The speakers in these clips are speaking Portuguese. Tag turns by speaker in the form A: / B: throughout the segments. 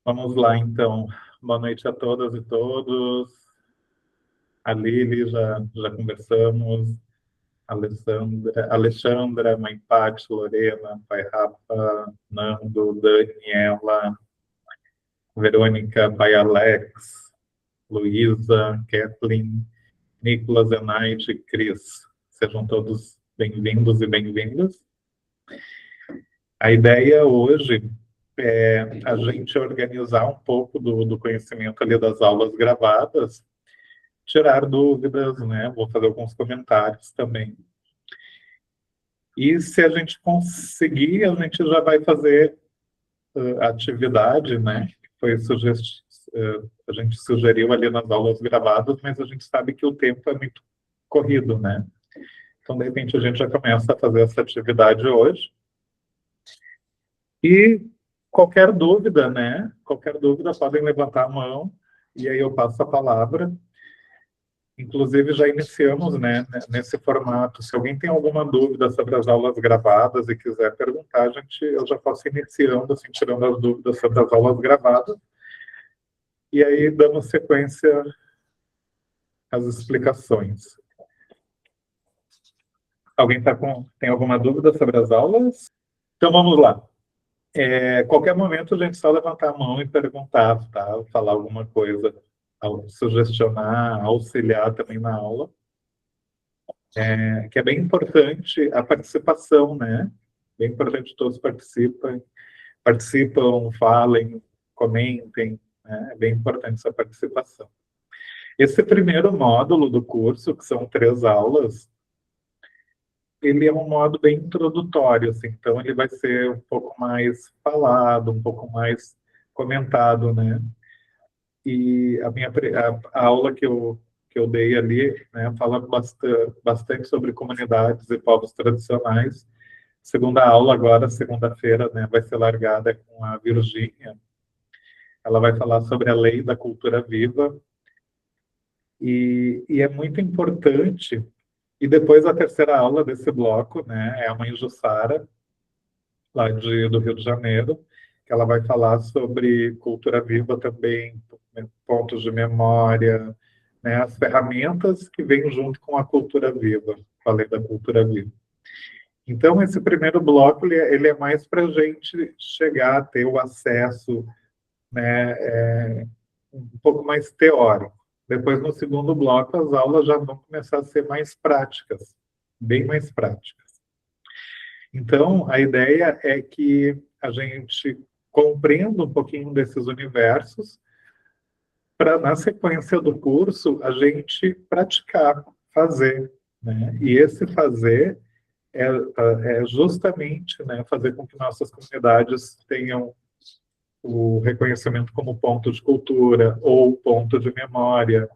A: Vamos lá, então. Boa noite a todas e todos. A Lili, já conversamos. Alexandra, Mãe Paty, Lorena, Pai Rafa, Nando, Daniela, Verônica, Pai Alex, Luísa, Kathleen, Nicolas, Enaide e Cris. Sejam todos bem-vindos e bem-vindas. A ideia hoje é a gente organizar um pouco do conhecimento ali das aulas gravadas, tirar dúvidas, né? Vou fazer alguns comentários também. E se a gente conseguir, a gente já vai fazer a atividade, né? Foi a gente sugeriu ali nas aulas gravadas, mas a gente sabe que o tempo é muito corrido, né? Então, de repente, a gente já começa a fazer essa atividade hoje. E qualquer dúvida, né? Qualquer dúvida, podem levantar a mão e aí eu passo a palavra. Inclusive, já iniciamos, né, nesse formato. Se alguém tem alguma dúvida sobre as aulas gravadas e quiser perguntar, eu já posso ir iniciando, assim, tirando as dúvidas sobre as aulas gravadas. E aí, damos sequência às explicações. Alguém tem alguma dúvida sobre as aulas? Então, vamos lá. Qualquer momento, a gente só levantar a mão e perguntar, tá? Falar alguma coisa, sugestionar, auxiliar também na aula. Que é bem importante a participação, né? Bem importante que todos participem, falem, comentem, né? É bem importante essa participação. Esse primeiro módulo do curso, que são 3 aulas, ele é um modo bem introdutório, assim, então ele vai ser um pouco mais falado, um pouco mais comentado, né? E a aula que eu dei ali, né, fala bastante sobre comunidades e povos tradicionais. Segunda aula agora, segunda-feira, né, vai ser largada com a Virgínia. Ela vai falar sobre a lei da cultura viva. E é muito importante. E depois a terceira aula desse bloco, né, é a Mãe Jussara, lá do Rio de Janeiro, que ela vai falar sobre cultura viva também, pontos de memória, né, as ferramentas que vêm junto com a cultura viva, falei da cultura viva. Então, esse primeiro bloco, ele é mais para a gente chegar a ter o acesso, né, um pouco mais teórico. Depois, no segundo bloco, as aulas já vão começar a ser mais práticas, bem mais práticas. Então, a ideia é que a gente compreenda um pouquinho desses universos para, na sequência do curso, a gente praticar, fazer, né? E esse fazer é justamente, né, fazer com que nossas comunidades tenham o reconhecimento como ponto de cultura ou ponto de memória.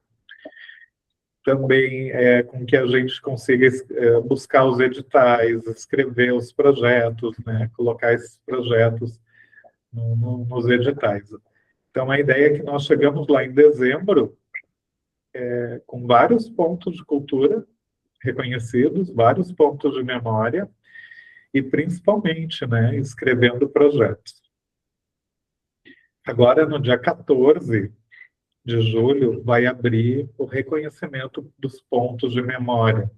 A: Também com que a gente consiga buscar os editais, escrever os projetos, né, colocar esses projetos nos editais. Então, a ideia é que nós chegamos lá em dezembro com vários pontos de cultura reconhecidos, vários pontos de memória e, principalmente, né, escrevendo projetos. Agora, no dia 14 de julho, vai abrir o reconhecimento dos pontos de memória.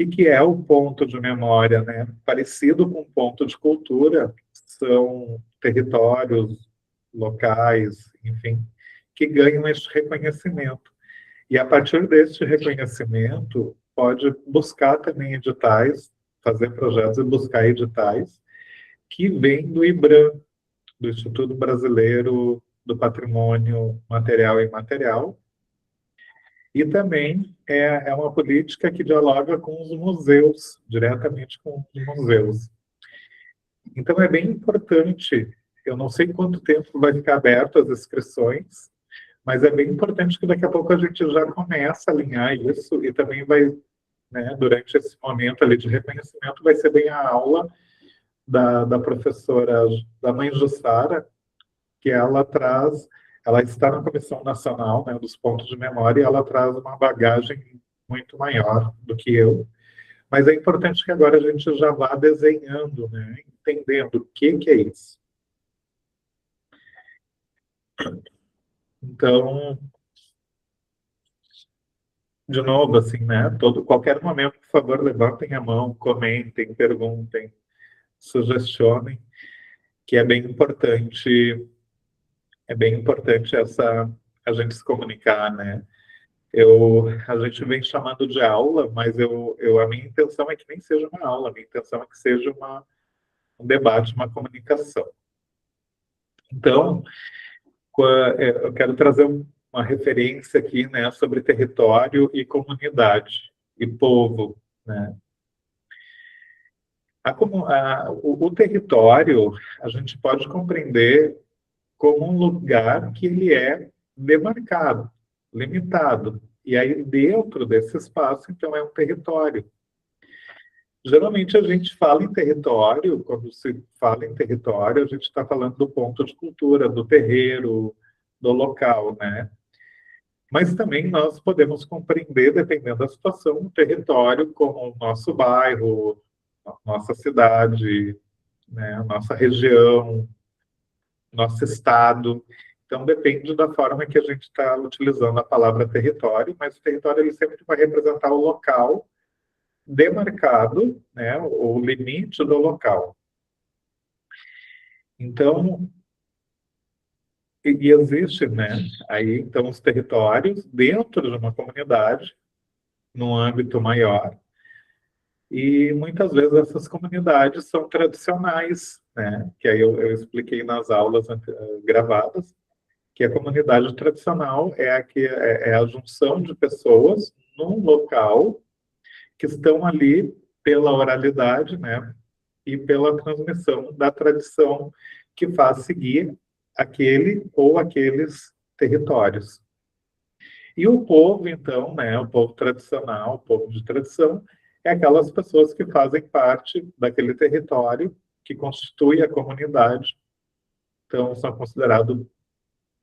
A: O que é o ponto de memória, né? Parecido com ponto de cultura, são territórios, locais, enfim, que ganham este reconhecimento. E a partir deste reconhecimento, pode buscar também editais, fazer projetos e buscar editais que vêm do IBRAM, do Instituto Brasileiro do Patrimônio Material e Imaterial, e também é uma política que dialoga com os museus, diretamente com os museus. Então, é bem importante, eu não sei quanto tempo vai ficar aberto as inscrições, mas é bem importante que daqui a pouco a gente já comece a alinhar isso e também vai, né, durante esse momento ali de reconhecimento, vai ser bem a aula da professora, da Mãe Jussara, que ela está na Comissão Nacional, né, dos Pontos de Memória, e ela traz uma bagagem muito maior do que eu. Mas é importante que agora a gente já vá desenhando, né, entendendo o que é isso. Então, de novo, assim, né? Qualquer momento, por favor, levantem a mão, comentem, perguntem, sugestionem, que é bem importante a gente se comunicar, né? A gente vem chamando de aula, mas a minha intenção é que nem seja uma aula, a minha intenção é que seja um debate, uma comunicação. Então, eu quero trazer uma referência aqui, né, sobre território e comunidade e povo, né? O território a gente pode compreender como um lugar que ele é demarcado, limitado. E aí, dentro desse espaço, então, é um território. Geralmente, a gente fala em território, quando se fala em território, a gente está falando do ponto de cultura, do terreiro, do local, né? Mas também nós podemos compreender, dependendo da situação, o território como o nosso bairro, a nossa cidade, né, a nossa região, nosso estado. Então, depende da forma que a gente está utilizando a palavra território, mas o território ele sempre vai representar o local demarcado, né, o limite do local. Então, e existe, né, aí, então, os territórios dentro de uma comunidade, num âmbito maior, e muitas vezes essas comunidades são tradicionais, né, que aí eu expliquei nas aulas gravadas, que a comunidade tradicional é a junção de pessoas num local que estão ali pela oralidade, né, e pela transmissão da tradição que faz seguir aquele ou aqueles territórios. E o povo, então, né, o povo tradicional, o povo de tradição, é aquelas pessoas que fazem parte daquele território que constitui a comunidade. Então, são considerados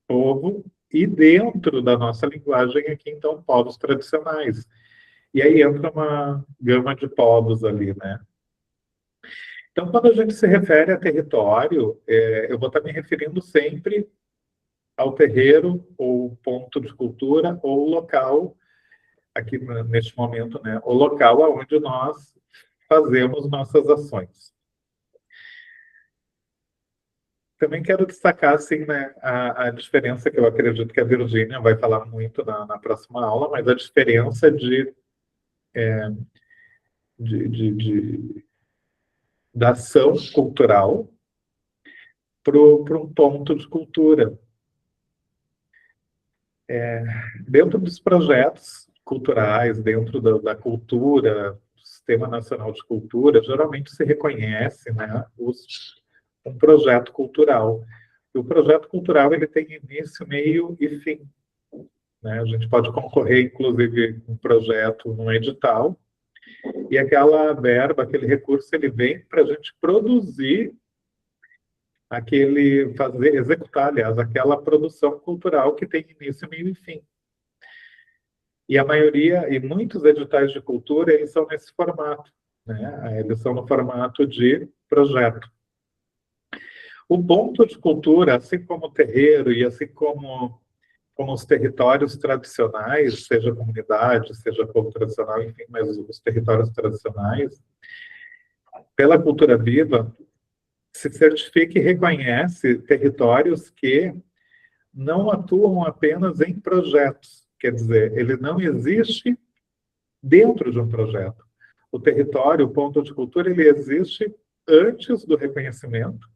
A: povo, e dentro da nossa linguagem aqui, então, povos tradicionais. E aí entra uma gama de povos ali, né? Então, quando a gente se refere a território, eu vou estar me referindo sempre ao terreiro, ou ponto de cultura, ou local, aqui neste momento, né? O local onde nós fazemos nossas ações. Também quero destacar, assim, né, a diferença que eu acredito que a Virgínia vai falar muito na próxima aula, mas a diferença de da ação cultural para um ponto de cultura. Dentro dos projetos culturais, dentro da cultura, do Sistema Nacional de Cultura, geralmente se reconhece, né, um projeto cultural. E o projeto cultural ele tem início, meio e fim. Né? A gente pode concorrer, inclusive, um projeto num edital, e aquela verba, aquele recurso, ele vem para a gente produzir executar, aliás, aquela produção cultural que tem início, meio e fim. E a maioria, e muitos editais de cultura, eles são nesse formato, né? Eles são no formato de projeto. O ponto de cultura, assim como o terreiro e assim como os territórios tradicionais, seja comunidade, seja povo tradicional, enfim, mas os territórios tradicionais, pela cultura viva, se certifica e reconhece territórios que não atuam apenas em projetos, quer dizer, ele não existe dentro de um projeto. O território, o ponto de cultura, ele existe antes do reconhecimento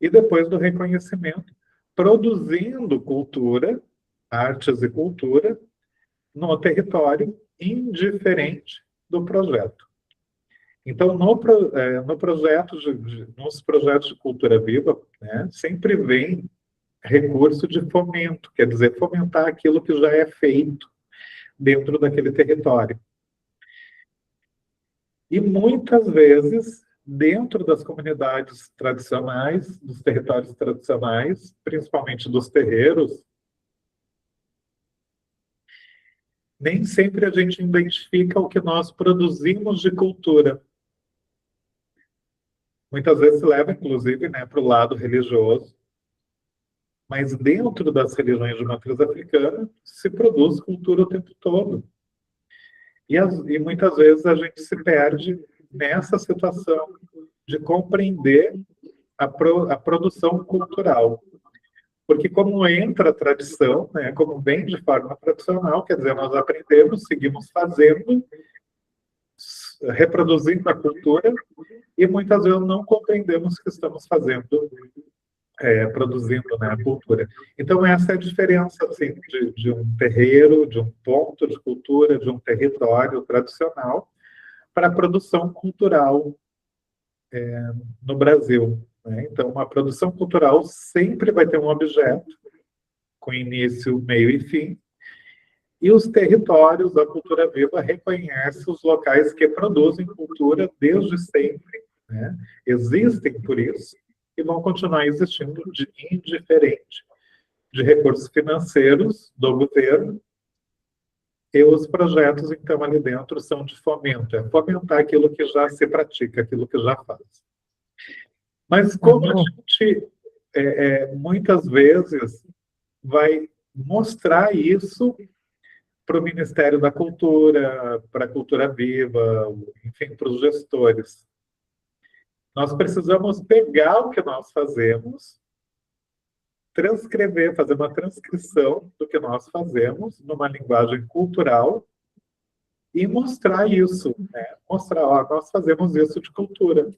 A: e depois do reconhecimento, produzindo cultura, artes e cultura, no território, indiferente do projeto. Então, no projeto nos projetos de cultura viva, né, sempre vem recurso de fomento, quer dizer, fomentar aquilo que já é feito dentro daquele território. E muitas vezes, dentro das comunidades tradicionais, dos territórios tradicionais, principalmente dos terreiros, nem sempre a gente identifica o que nós produzimos de cultura. Muitas vezes se leva, inclusive, né, para o lado religioso, Mas dentro das religiões de matriz africana, se produz cultura o tempo todo. E muitas vezes a gente se perde nessa situação de compreender a produção cultural. Porque como entra a tradição, né, como vem de forma tradicional, quer dizer, nós aprendemos, seguimos fazendo, reproduzindo a cultura, e muitas vezes não compreendemos que estamos fazendo, produzindo, né, a cultura. Então, essa é a diferença assim, de um terreiro, de um ponto de cultura, de um território tradicional, para a produção cultural no Brasil. Né? Então, uma produção cultural sempre vai ter um objeto, com início, meio e fim, e os territórios da cultura viva reconhecem os locais que produzem cultura desde sempre, né? Existem por isso, e vão continuar existindo indiferente de recursos financeiros do governo, e os projetos, então, ali dentro são de fomento, é fomentar aquilo que já se pratica, aquilo que já faz. Mas como a gente, muitas vezes, vai mostrar isso para o Ministério da Cultura, para a Cultura Viva, enfim, para os gestores. Nós precisamos pegar o que nós fazemos, transcrever, fazer uma transcrição do que nós fazemos numa linguagem cultural e mostrar isso, né? Mostrar, ó, nós fazemos isso de cultura.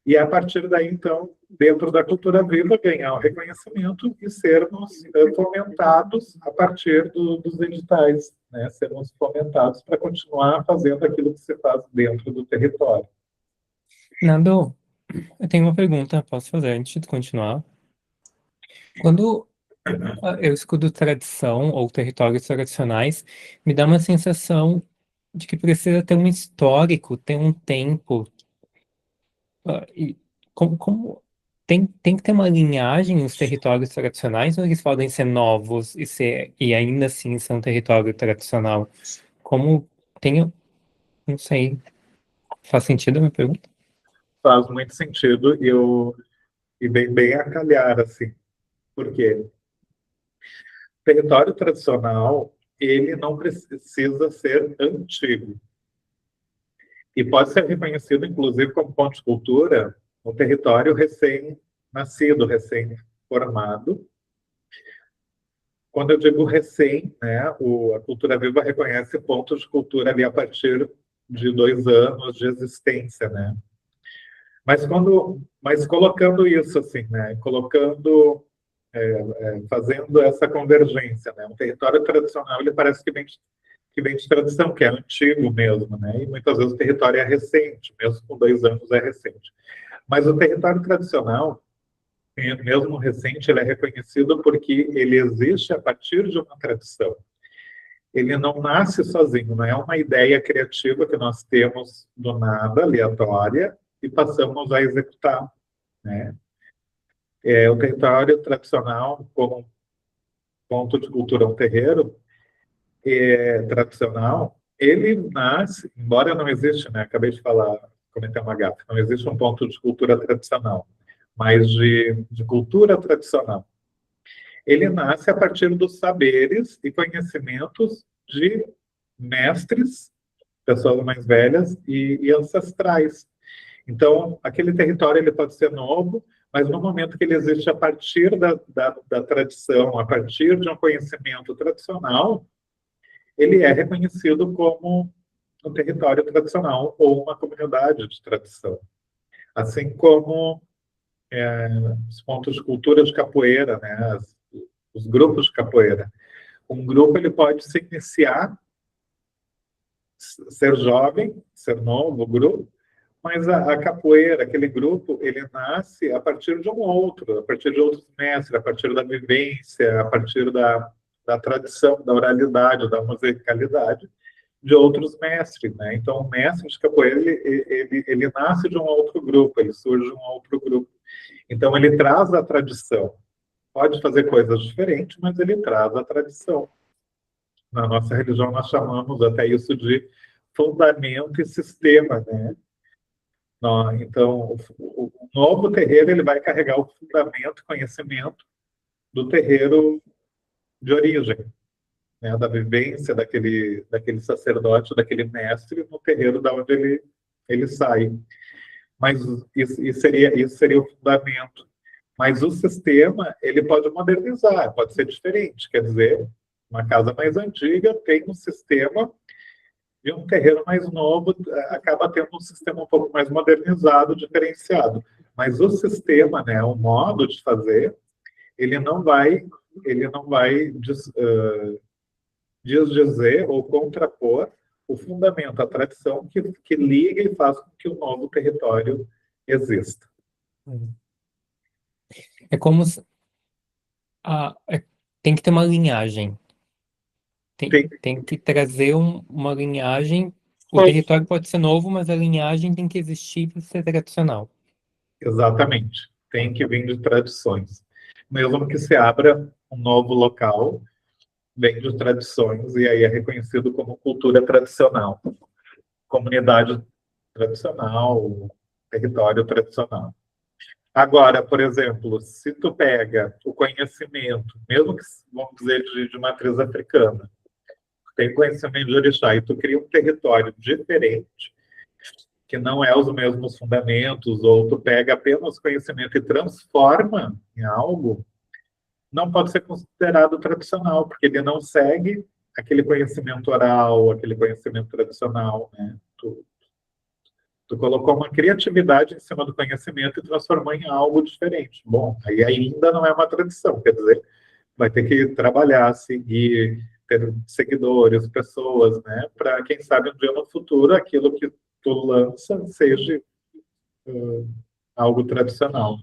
A: E a partir daí, então, dentro da cultura viva, ganhar o reconhecimento e sermos fomentados a partir dos editais, né? Sermos fomentados para continuar fazendo aquilo que se faz dentro do território.
B: Nando, eu tenho uma pergunta, posso fazer antes de continuar? Quando eu escuto tradição ou territórios tradicionais, me dá uma sensação de que precisa ter um histórico, ter um tempo. E tem que ter uma linhagem nos territórios tradicionais ou eles podem ser novos e ainda assim são território tradicional? Como tenho, não sei, faz sentido a minha pergunta?
A: Faz muito sentido e bem a calhar, assim. Por quê? Território tradicional, ele não precisa ser antigo. E pode ser reconhecido, inclusive, como ponto de cultura, um território recém-nascido, recém-formado. Quando eu digo recém, né, a Cultura Viva reconhece pontos de cultura ali a partir de 2 anos de existência, né? Mas colocando isso assim, né, fazendo essa convergência, né, um território tradicional ele parece que vem de tradição, que é antigo mesmo, né? E muitas vezes o território é recente, mesmo com 2 anos é recente. Mas o território tradicional, mesmo recente, ele é reconhecido porque ele existe a partir de uma tradição. Ele não nasce sozinho, não é uma ideia criativa que nós temos do nada, aleatória, e passamos a executar, né? O território tradicional, como ponto de cultura, um terreiro, tradicional, ele nasce, embora não exista, né? Acabei de falar, cometer uma gafe, não existe um ponto de cultura tradicional, mas de cultura tradicional. Ele nasce a partir dos saberes e conhecimentos de mestres, pessoas mais velhas e ancestrais. Então, aquele território ele pode ser novo, mas no momento que ele existe a partir da tradição, a partir de um conhecimento tradicional, ele é reconhecido como um território tradicional ou uma comunidade de tradição. Assim como os pontos de cultura de capoeira, né? Os grupos de capoeira. Um grupo ele pode se iniciar, ser jovem, ser novo grupo, mas a capoeira, aquele grupo, ele nasce a partir de um outro, a partir de outros mestres, a partir da vivência, a partir da tradição, da oralidade, da musicalidade de outros mestres, né? Então, o mestre de capoeira, ele nasce de um outro grupo, ele surge de um outro grupo. Então, ele traz a tradição. Pode fazer coisas diferentes, mas ele traz a tradição. Na nossa religião, nós chamamos até isso de fundamento e sistema, né? Então, o novo terreiro ele vai carregar o fundamento, conhecimento do terreiro de origem, né, da vivência daquele sacerdote, daquele mestre no terreiro da onde ele sai. Mas isso seria o fundamento. Mas o sistema, ele pode modernizar, pode ser diferente. Quer dizer, uma casa mais antiga tem um sistema e um terreno mais novo acaba tendo um sistema um pouco mais modernizado, diferenciado. Mas o sistema, né, o modo de fazer, ele não vai, ele não vai desdizer ou contrapor o fundamento, a tradição que liga e faz com que o novo território exista.
B: É como se, tem que ter uma linhagem. Tem que trazer uma linhagem. O território pode ser novo, mas a linhagem tem que existir para ser tradicional.
A: Exatamente. Tem que vir de tradições. Mesmo que se abra um novo local, vem de tradições e aí é reconhecido como cultura tradicional, comunidade tradicional, território tradicional. Agora, por exemplo, se tu pega o conhecimento, mesmo que, vamos dizer, de matriz africana, tem conhecimento de orixá e tu cria um território diferente, que não é os mesmos fundamentos, ou tu pega apenas conhecimento e transforma em algo, não pode ser considerado tradicional, porque ele não segue aquele conhecimento oral, aquele conhecimento tradicional, né? Tu colocou uma criatividade em cima do conhecimento e transformou em algo diferente. Bom, aí ainda não é uma tradição, quer dizer, vai ter que trabalhar, seguir, ter seguidores, pessoas, né? Para, quem sabe, um dia no futuro, aquilo que tu lança seja algo tradicional.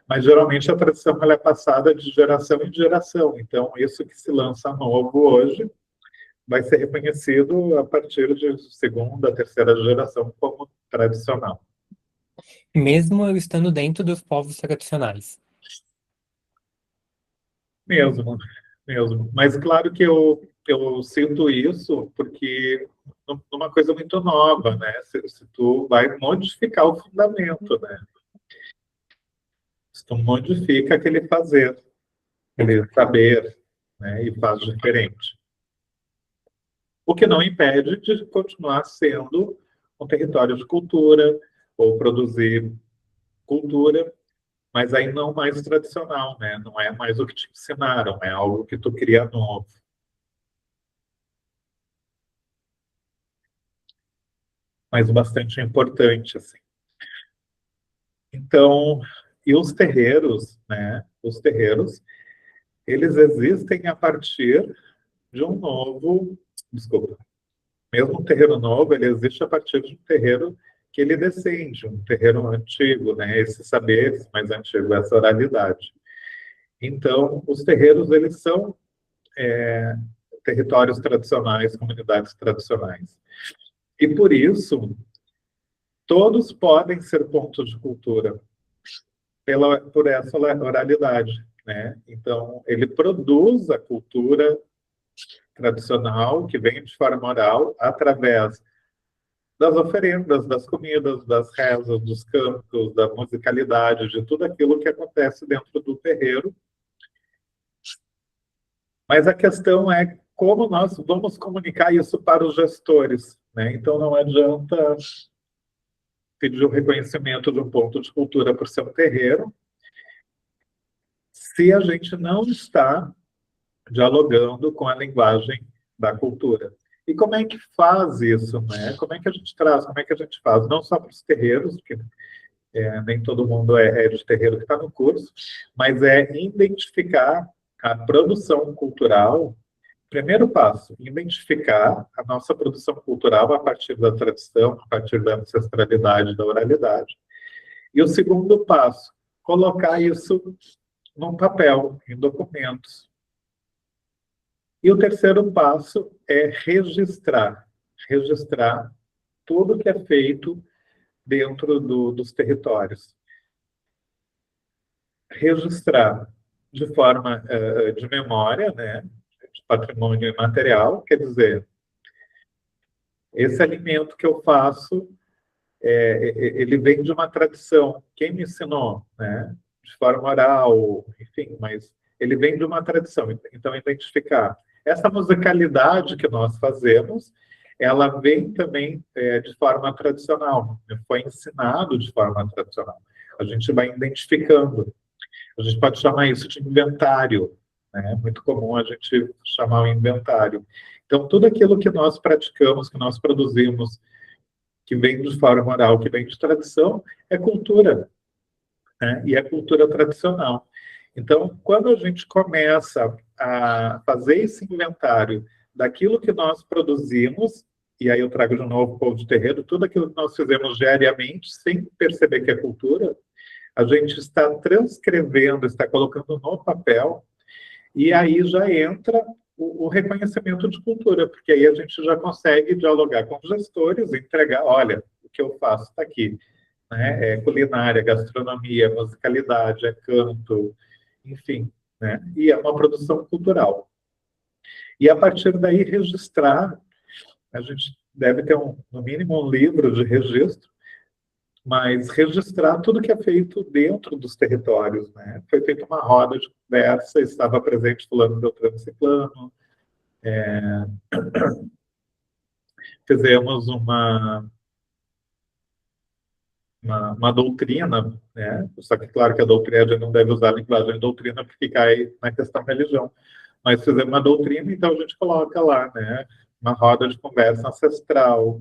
A: Mas, geralmente, a tradição ela é passada de geração em geração. Então, isso que se lança novo hoje vai ser reconhecido a partir de segunda, terceira geração como tradicional.
B: Mesmo eu estando dentro dos povos tradicionais.
A: Mesmo, mesmo. Mas claro que eu sinto isso porque numa coisa muito nova, né? Se tu vai modificar o fundamento, né? Se tu modifica aquele fazer, aquele saber, né? E faz diferente. O que não impede de continuar sendo um território de cultura ou produzir cultura, mas aí não mais tradicional, né? Não é mais o que te ensinaram, é algo que tu cria novo. Mas bastante importante, assim. Então, e os terreiros, né? Os terreiros, eles existem a partir de um novo, desculpa, mesmo um terreiro novo, ele existe a partir de um terreiro que ele descende, um terreiro antigo, né? Esse saber mais antigo, essa oralidade. Então, os terreiros, eles são territórios tradicionais, comunidades tradicionais. E por isso, todos podem ser pontos de cultura por essa oralidade, né? Então, ele produz a cultura tradicional que vem de forma oral através das oferendas, das comidas, das rezas, dos cantos, da musicalidade, de tudo aquilo que acontece dentro do terreiro. Mas a questão é como nós vamos comunicar isso para os gestores, né? Então, não adianta pedir o reconhecimento de um ponto de cultura por ser um terreiro se a gente não está dialogando com a linguagem da cultura. E como é que faz isso, né? Como é que a gente traz, como é que a gente faz? Não só para os terreiros, porque nem todo mundo é de terreiro que está no curso, mas é identificar a produção cultural. Primeiro passo, identificar a nossa produção cultural a partir da tradição, a partir da ancestralidade, da oralidade. E o segundo passo, colocar isso num papel, em documentos. E o terceiro passo é registrar tudo que é feito dentro dos territórios. Registrar de forma de memória, né, de patrimônio imaterial, quer dizer, esse alimento que eu faço, ele vem de uma tradição. Quem me ensinou, né? De forma oral, enfim, mas ele vem de uma tradição. Então, identificar essa musicalidade que nós fazemos, ela vem também de forma tradicional, foi ensinado de forma tradicional. A gente vai identificando. A gente pode chamar isso de inventário, né? É muito comum a gente chamar o inventário. Então, tudo aquilo que nós praticamos, que nós produzimos, que vem de forma oral, que vem de tradição, é cultura, né? E é cultura tradicional. Então, quando a gente começa a fazer esse inventário daquilo que nós produzimos, e aí eu trago de novo o povo de terreiro, tudo aquilo que nós fizemos diariamente, sem perceber que é cultura, a gente está transcrevendo, está colocando no papel, e aí já entra o reconhecimento de cultura, porque aí a gente já consegue dialogar com os gestores, entregar, olha, o que eu faço está aqui, né? É culinária, gastronomia, musicalidade, é canto, enfim, né? E é uma produção cultural. E a partir daí registrar, a gente deve ter no mínimo um livro de registro, mas registrar tudo que é feito dentro dos territórios, né? Foi feita uma roda de conversa, estava presente fulano, beltrano, ciclano, fizemos uma doutrina, né? Só que claro que a doutrina, a gente não deve usar a linguagem de doutrina porque cai na questão da religião, mas fizemos uma doutrina, então a gente coloca lá, né? Uma roda de conversa ancestral,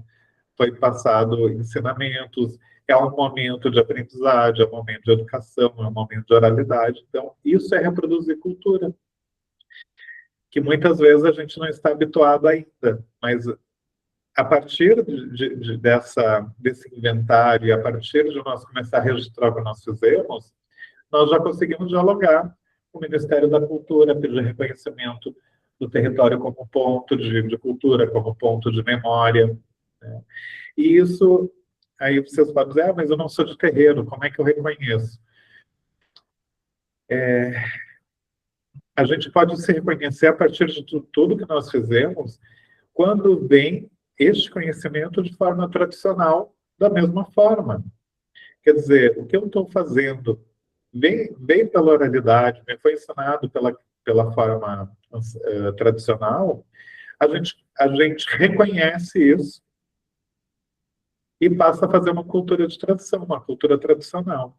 A: foi passado ensinamentos, é um momento de aprendizagem, é um momento de educação, é um momento de oralidade. Então, isso é reproduzir cultura, que muitas vezes a gente não está habituado ainda, mas a partir desse inventário, e a partir de nós começar a registrar o que nós fizemos, nós já conseguimos dialogar com o Ministério da Cultura, pedir reconhecimento do território como ponto de cultura, como ponto de memória, né? E isso, aí vocês podem dizer, mas eu não sou de terreiro, como é que eu reconheço? A gente pode se reconhecer a partir de tudo que nós fizemos, quando vem este conhecimento de forma tradicional, da mesma forma. Quer dizer, o que eu estou fazendo vem pela oralidade, me foi ensinado pela forma tradicional, a gente reconhece isso e passa a fazer uma cultura de tradição, uma cultura tradicional.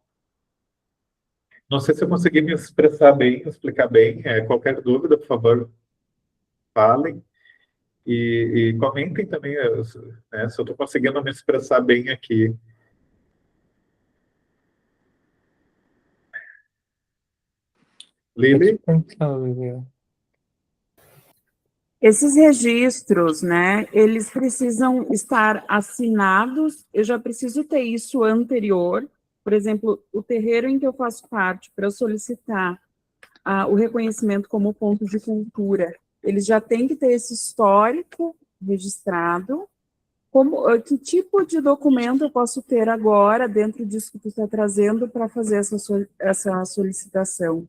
A: Não sei se eu consegui me expressar bem, explicar bem. Qualquer dúvida, por favor, falem. E comentem também, né, se eu estou conseguindo me expressar bem aqui. Lili?
C: Esses registros, né, eles precisam estar assinados, eu já preciso ter isso anterior, por exemplo, o terreiro em que eu faço parte, para eu solicitar o reconhecimento como ponto de cultura, eles já têm que ter esse histórico registrado. Que tipo de documento eu posso ter agora, dentro disso que tu está trazendo, para fazer essa solicitação?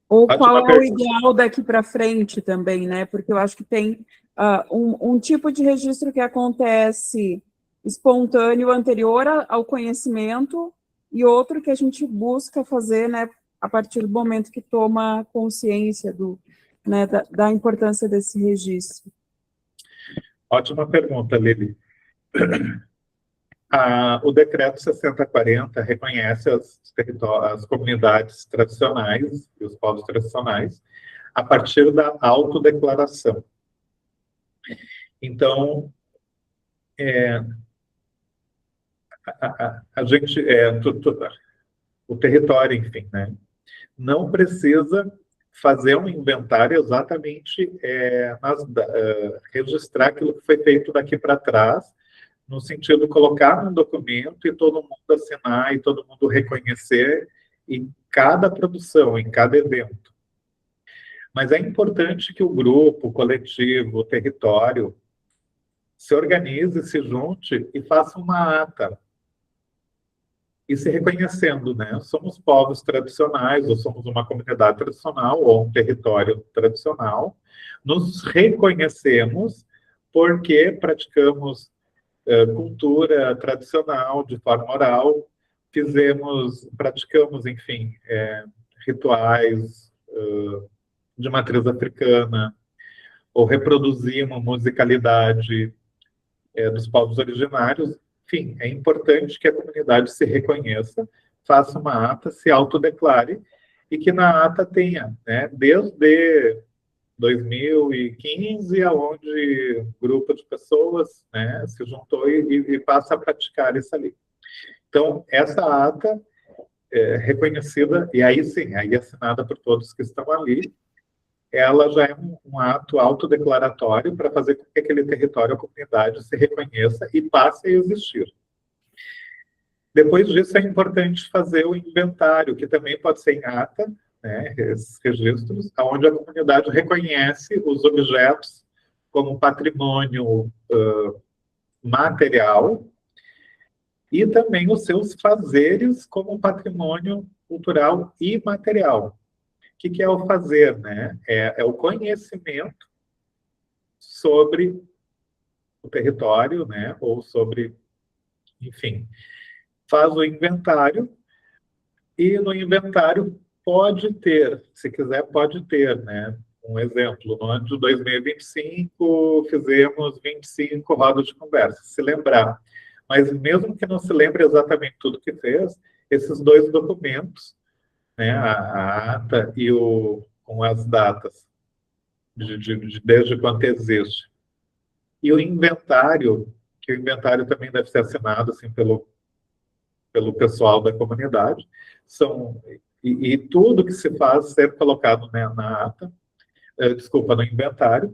C: Ou qual é o ideal daqui para frente também, né? Porque eu acho que tem um tipo de registro que acontece espontâneo, anterior ao conhecimento, e outro que a gente busca fazer, né, a partir do momento que toma consciência né, da importância desse registro.
A: Ótima pergunta, Lili. O decreto 6040 reconhece as comunidades tradicionais e os povos tradicionais a partir da autodeclaração. Então, a gente, o território, enfim, né, não precisa fazer um inventário exatamente, registrar aquilo que foi feito daqui para trás, no sentido de colocar num documento e todo mundo assinar e todo mundo reconhecer em cada produção, em cada evento. Mas é importante que o grupo, o coletivo, o território se organize, se junte e faça uma ata. E se reconhecendo, né? Somos povos tradicionais, ou somos uma comunidade tradicional, ou um território tradicional, nos reconhecemos porque praticamos cultura tradicional de forma oral, praticamos, enfim, rituais de matriz africana, ou reproduzir uma musicalidade dos povos originários. Enfim, é importante que a comunidade se reconheça, faça uma ata, se autodeclare, e que na ata tenha, né, desde 2015, aonde um grupo de pessoas, né, se juntou e passa a praticar isso ali. Então, essa ata é reconhecida, e aí sim, aí assinada por todos que estão ali, ela já é um ato autodeclaratório para fazer com que aquele território, a comunidade, se reconheça e passe a existir. Depois disso, é importante fazer o inventário, que também pode ser em ata, né, esses registros, onde a comunidade reconhece os objetos como patrimônio material e também os seus fazeres como patrimônio cultural imaterial. O que é o fazer, né? É o conhecimento sobre o território, né? Ou sobre, enfim, faz o inventário, e no inventário pode ter, se quiser, pode ter, né? Um exemplo, no ano de 2025, fizemos 25 rodas de conversa, se lembrar. Mas mesmo que não se lembre exatamente tudo que fez, esses dois documentos, né, a ata e com as datas, desde quando existe, e o inventário, que o inventário também deve ser assinado assim, pelo pessoal da comunidade, e tudo que se faz ser colocado, né, na ata, desculpa, no inventário,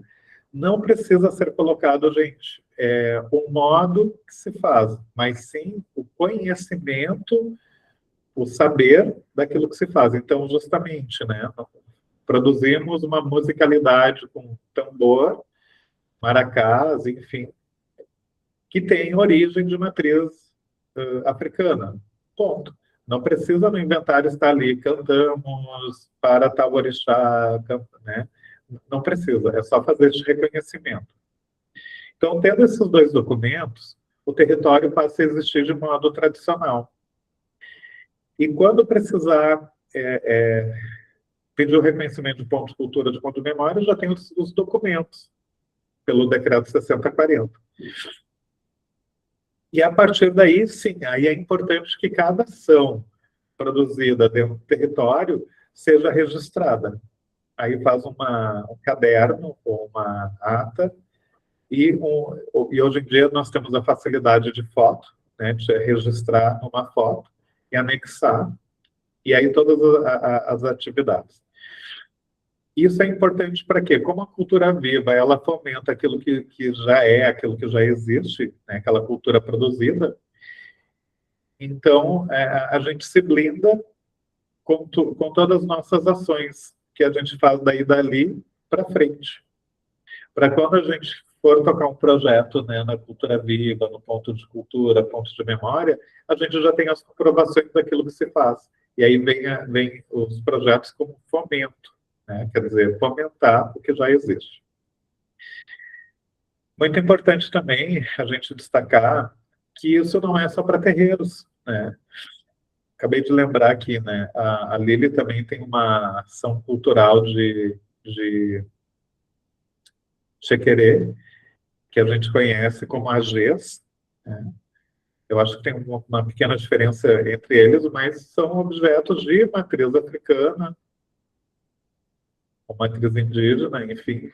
A: não precisa ser colocado, gente, o modo que se faz, mas sim o conhecimento, o saber daquilo que se faz. Então, justamente, né, produzimos uma musicalidade com tambor, maracás, enfim, que tem origem de matriz africana. Ponto. Não precisa no inventário estar ali, cantamos para tal orixá, né? Não precisa, é só fazer esse reconhecimento. Então, tendo esses dois documentos, o território passa a existir de modo tradicional. E quando precisar pedir o reconhecimento de ponto de cultura, de ponto de memória, já tem os documentos, pelo decreto 6040. E a partir daí, sim, aí é importante que cada ação produzida dentro do território seja registrada. Aí faz um caderno ou uma ata, e hoje em dia nós temos a facilidade de foto, né, de registrar numa foto e anexar, e aí todas as atividades. Isso é importante para quê? Como a cultura viva, ela fomenta aquilo que aquilo que já existe, né, aquela cultura produzida, então a gente se blinda com todas as nossas ações que a gente faz daí dali para frente. Para quando a gente for tocar um projeto, né, na cultura viva, no ponto de cultura, ponto de memória, a gente já tem as comprovações daquilo que se faz. E aí vem os projetos como fomento, né, quer dizer, fomentar o que já existe. Muito importante também a gente destacar que isso não é só para terreiros, né? Acabei de lembrar aqui, né? A Lili também tem uma ação cultural de Xequerê, que a gente conhece como AGES, né? Eu acho que tem uma pequena diferença entre eles, mas são objetos de matriz africana, ou matriz indígena, enfim,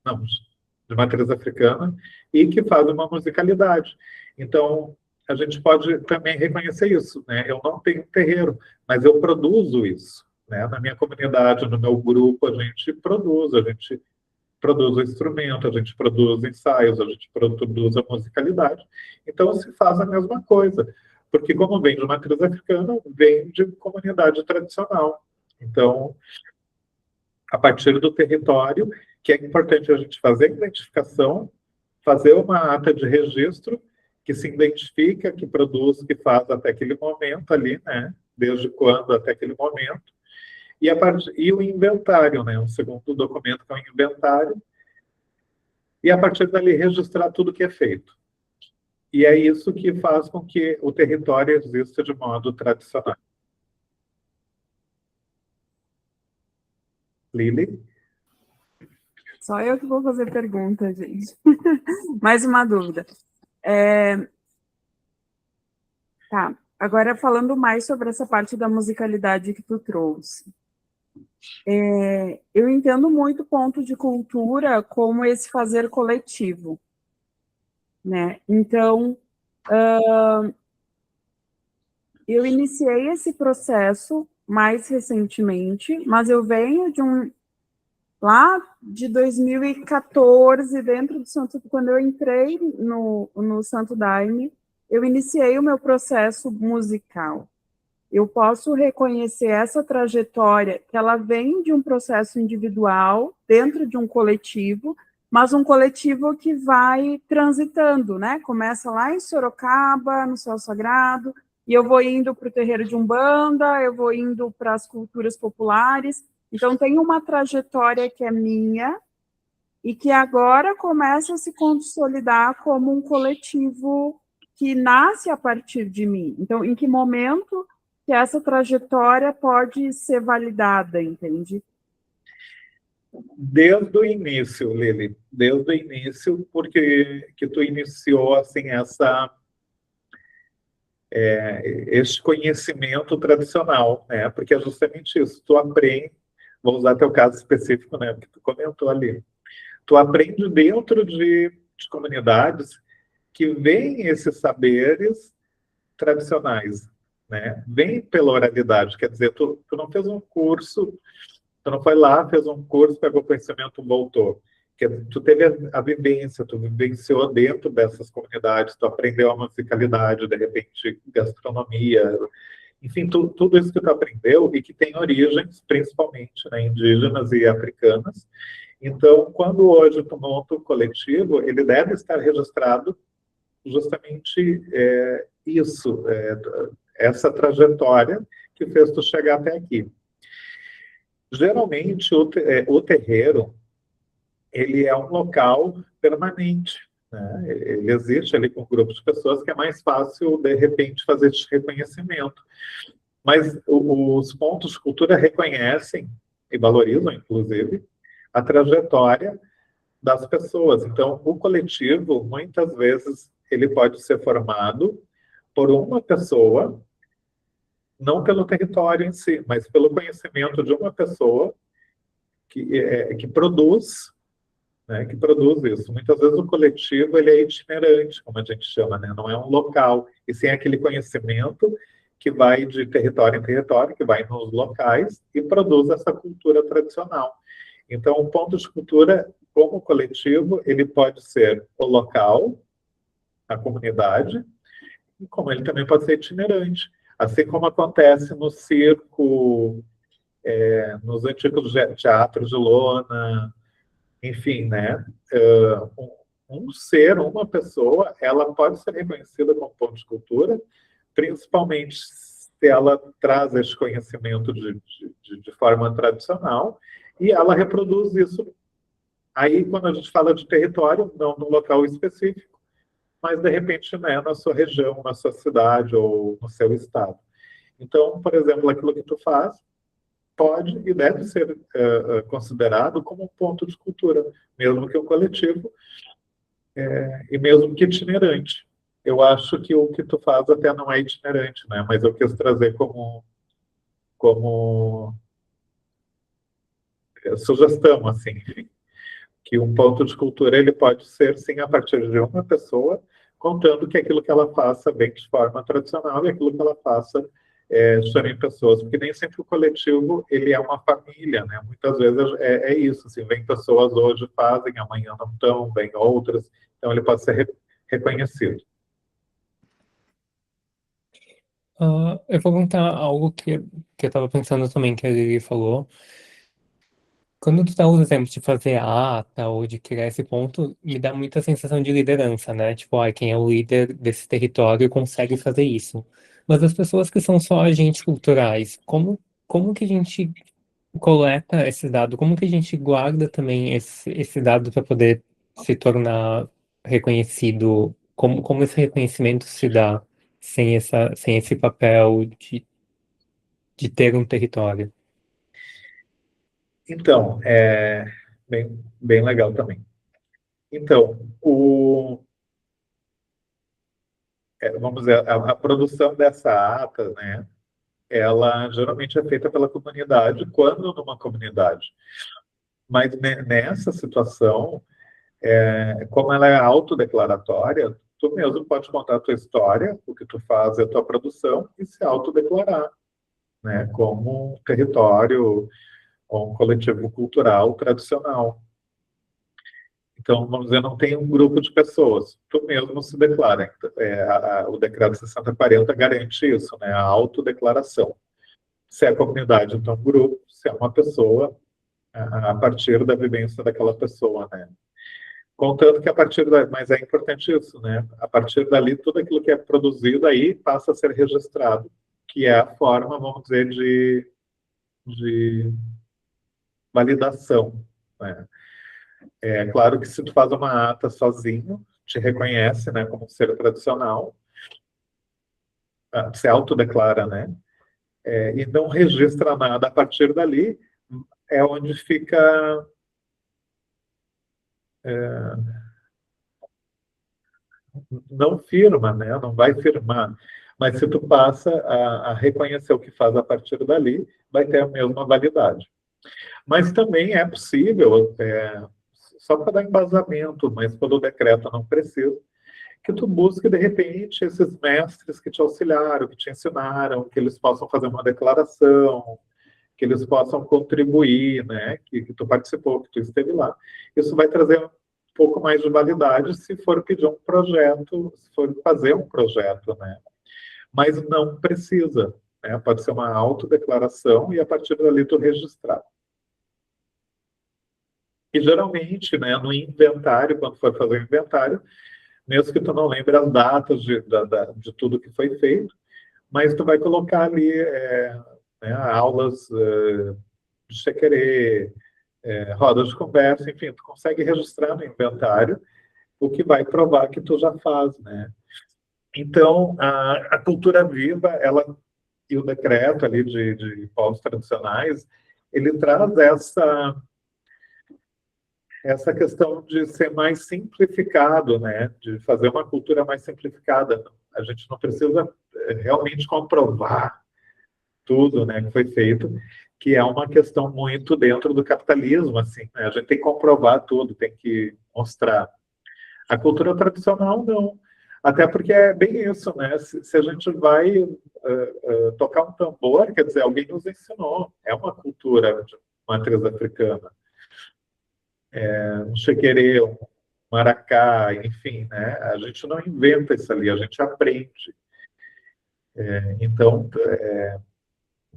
A: não, de matriz africana, e que fazem uma musicalidade. Então, a gente pode também reconhecer isso, né? Eu não tenho terreiro, mas eu produzo isso, né? Na minha comunidade, no meu grupo, a gente produz o instrumento, a gente produz ensaios, a gente produz a musicalidade. Então, se faz a mesma coisa, porque como vem de matriz africana, vem de comunidade tradicional. Então, a partir do território, que é importante a gente fazer a identificação, fazer uma ata de registro, que se identifica, que produz, que faz até aquele momento ali, né? Desde quando até aquele momento. E o inventário, né? Um segundo documento que é o inventário. E a partir dali registrar tudo que é feito. E é isso que faz com que o território exista de modo tradicional. Lili?
C: Só eu que vou fazer pergunta, gente. Mais uma dúvida. Tá, agora falando mais sobre essa parte da musicalidade que tu trouxe. Eu entendo muito o ponto de cultura como esse fazer coletivo, né? Então, eu iniciei esse processo mais recentemente, mas eu venho lá de 2014, dentro do Santo, quando eu entrei no Santo Daime, eu iniciei o meu processo musical. Eu posso reconhecer essa trajetória, que ela vem de um processo individual, dentro de um coletivo, mas um coletivo que vai transitando, né? Começa lá em Sorocaba, no Céu Sagrado, e eu vou indo para o terreiro de Umbanda, eu vou indo para as culturas populares. Então, tem uma trajetória que é minha e que agora começa a se consolidar como um coletivo que nasce a partir de mim. Então, em que momento que essa trajetória pode ser validada, entende?
A: Desde o início, Lili, desde o início, porque que tu iniciou assim esse conhecimento tradicional, né? Porque é justamente isso. Tu aprende, vou usar teu caso específico, né? Que tu comentou ali. Tu aprende dentro de comunidades que veem esses saberes tradicionais, né? Vem pela oralidade, quer dizer, tu não fez um curso, tu não foi lá, fez um curso, pegou conhecimento, voltou. Que tu teve a vivência, tu vivenciou dentro dessas comunidades, tu aprendeu a musicalidade, de repente gastronomia, enfim, tudo isso que tu aprendeu e que tem origens, principalmente, né, indígenas e africanas. Então, quando hoje tu monta o coletivo, ele deve estar registrado justamente isso, essa trajetória que fez tu chegar até aqui. Geralmente, o terreiro, ele é um local permanente, né? Ele existe ali com um grupo de pessoas que é mais fácil, de repente, fazer esse reconhecimento. Mas os pontos de cultura reconhecem e valorizam, inclusive, a trajetória das pessoas. Então, o coletivo, muitas vezes, ele pode ser formado por uma pessoa, não pelo território em si, mas pelo conhecimento de uma pessoa que produz, né, que produz isso. Muitas vezes o coletivo ele é itinerante, como a gente chama, né? Não é um local, e sim aquele conhecimento que vai de território em território, que vai nos locais e produz essa cultura tradicional. Então, o ponto de cultura, como coletivo, ele pode ser o local, a comunidade, e como ele também pode ser itinerante. Assim como acontece no circo, nos antigos teatros de lona, enfim, né? Um ser, uma pessoa, ela pode ser reconhecida como ponto de cultura, principalmente se ela traz esse conhecimento de forma tradicional e ela reproduz isso. Aí, quando a gente fala de território, não num local específico, mas de repente, né, na sua região, na sua cidade ou no seu estado. Então, por exemplo, aquilo que tu faz pode e deve ser considerado como um ponto de cultura, mesmo que um coletivo e mesmo que itinerante. Eu acho que o que tu faz até não é itinerante, né? Mas eu quis trazer como sugestão, assim, que um ponto de cultura ele pode ser, sim, a partir de uma pessoa, contando que aquilo que ela faça vem de forma tradicional e aquilo que ela faça chamem pessoas, porque nem sempre o coletivo ele é uma família, né? Muitas vezes é isso, assim, vem pessoas hoje fazem, amanhã não estão, vem outras, então ele pode ser reconhecido.
B: Eu vou perguntar algo que eu estava pensando também, que a Lili falou. Quando tu dá o exemplo de fazer ata ou de criar esse ponto, me dá muita sensação de liderança, né? Tipo, quem é o líder desse território consegue fazer isso. Mas as pessoas que são só agentes culturais, como que a gente coleta esse dado? Como que a gente guarda também esse dado para poder se tornar reconhecido? Como esse reconhecimento se dá sem esse papel de ter um território?
A: Então, é bem legal também. Então, vamos dizer, a produção dessa ata, né, ela geralmente é feita pela comunidade, quando numa comunidade. Mas nessa situação, como ela é autodeclaratória, tu mesmo pode contar a tua história, o que tu faz é a tua produção, e se autodeclarar, né, como um território ou um coletivo cultural tradicional. Então, vamos dizer, não tem um grupo de pessoas, tu mesmo se declara. O decreto 6040 garante isso, né, a autodeclaração. Se é a comunidade, então, um grupo, se é uma pessoa, a partir da vivência daquela pessoa, né. Contanto que a partir mas é importante isso, né, a partir dali, tudo aquilo que é produzido aí passa a ser registrado, que é a forma, vamos dizer, de validação, né. É claro que se tu faz uma ata sozinho, te reconhece, né, como ser tradicional, se autodeclara, né, e não registra nada. A partir dali é onde fica não firma, né, não vai firmar, mas se tu passa a reconhecer o que faz a partir dali, vai ter a mesma validade. Mas também é possível, só para dar embasamento, mas pelo decreto não precisa, que tu busque, de repente, esses mestres que te auxiliaram, que te ensinaram, que eles possam fazer uma declaração, que eles possam contribuir, né, que tu participou, que tu esteve lá. Isso vai trazer um pouco mais de validade se for pedir um projeto, se for fazer um projeto, né. Mas não precisa, né, pode ser uma autodeclaração e a partir dali tu registrar. E geralmente, né, no inventário, quando for fazer o inventário, mesmo que tu não lembre as datas de tudo que foi feito, mas tu vai colocar ali né, aulas de chequerê, rodas de conversa, enfim, tu consegue registrar no inventário o que vai provar que tu já faz, né? Então, a cultura viva, ela e o decreto ali de povos tradicionais, ele traz essa questão de ser mais simplificado, né? De fazer uma cultura mais simplificada. A gente não precisa realmente comprovar tudo, né, que foi feito, que é uma questão muito dentro do capitalismo, assim, né? A gente tem que comprovar tudo, tem que mostrar. A cultura tradicional, não. Até porque é bem isso, né? Se a gente vai tocar um tambor, quer dizer, alguém nos ensinou. É uma cultura de matriz africana. Um chequerê, um maracá, enfim, né? A gente não inventa isso ali, a gente aprende. Então,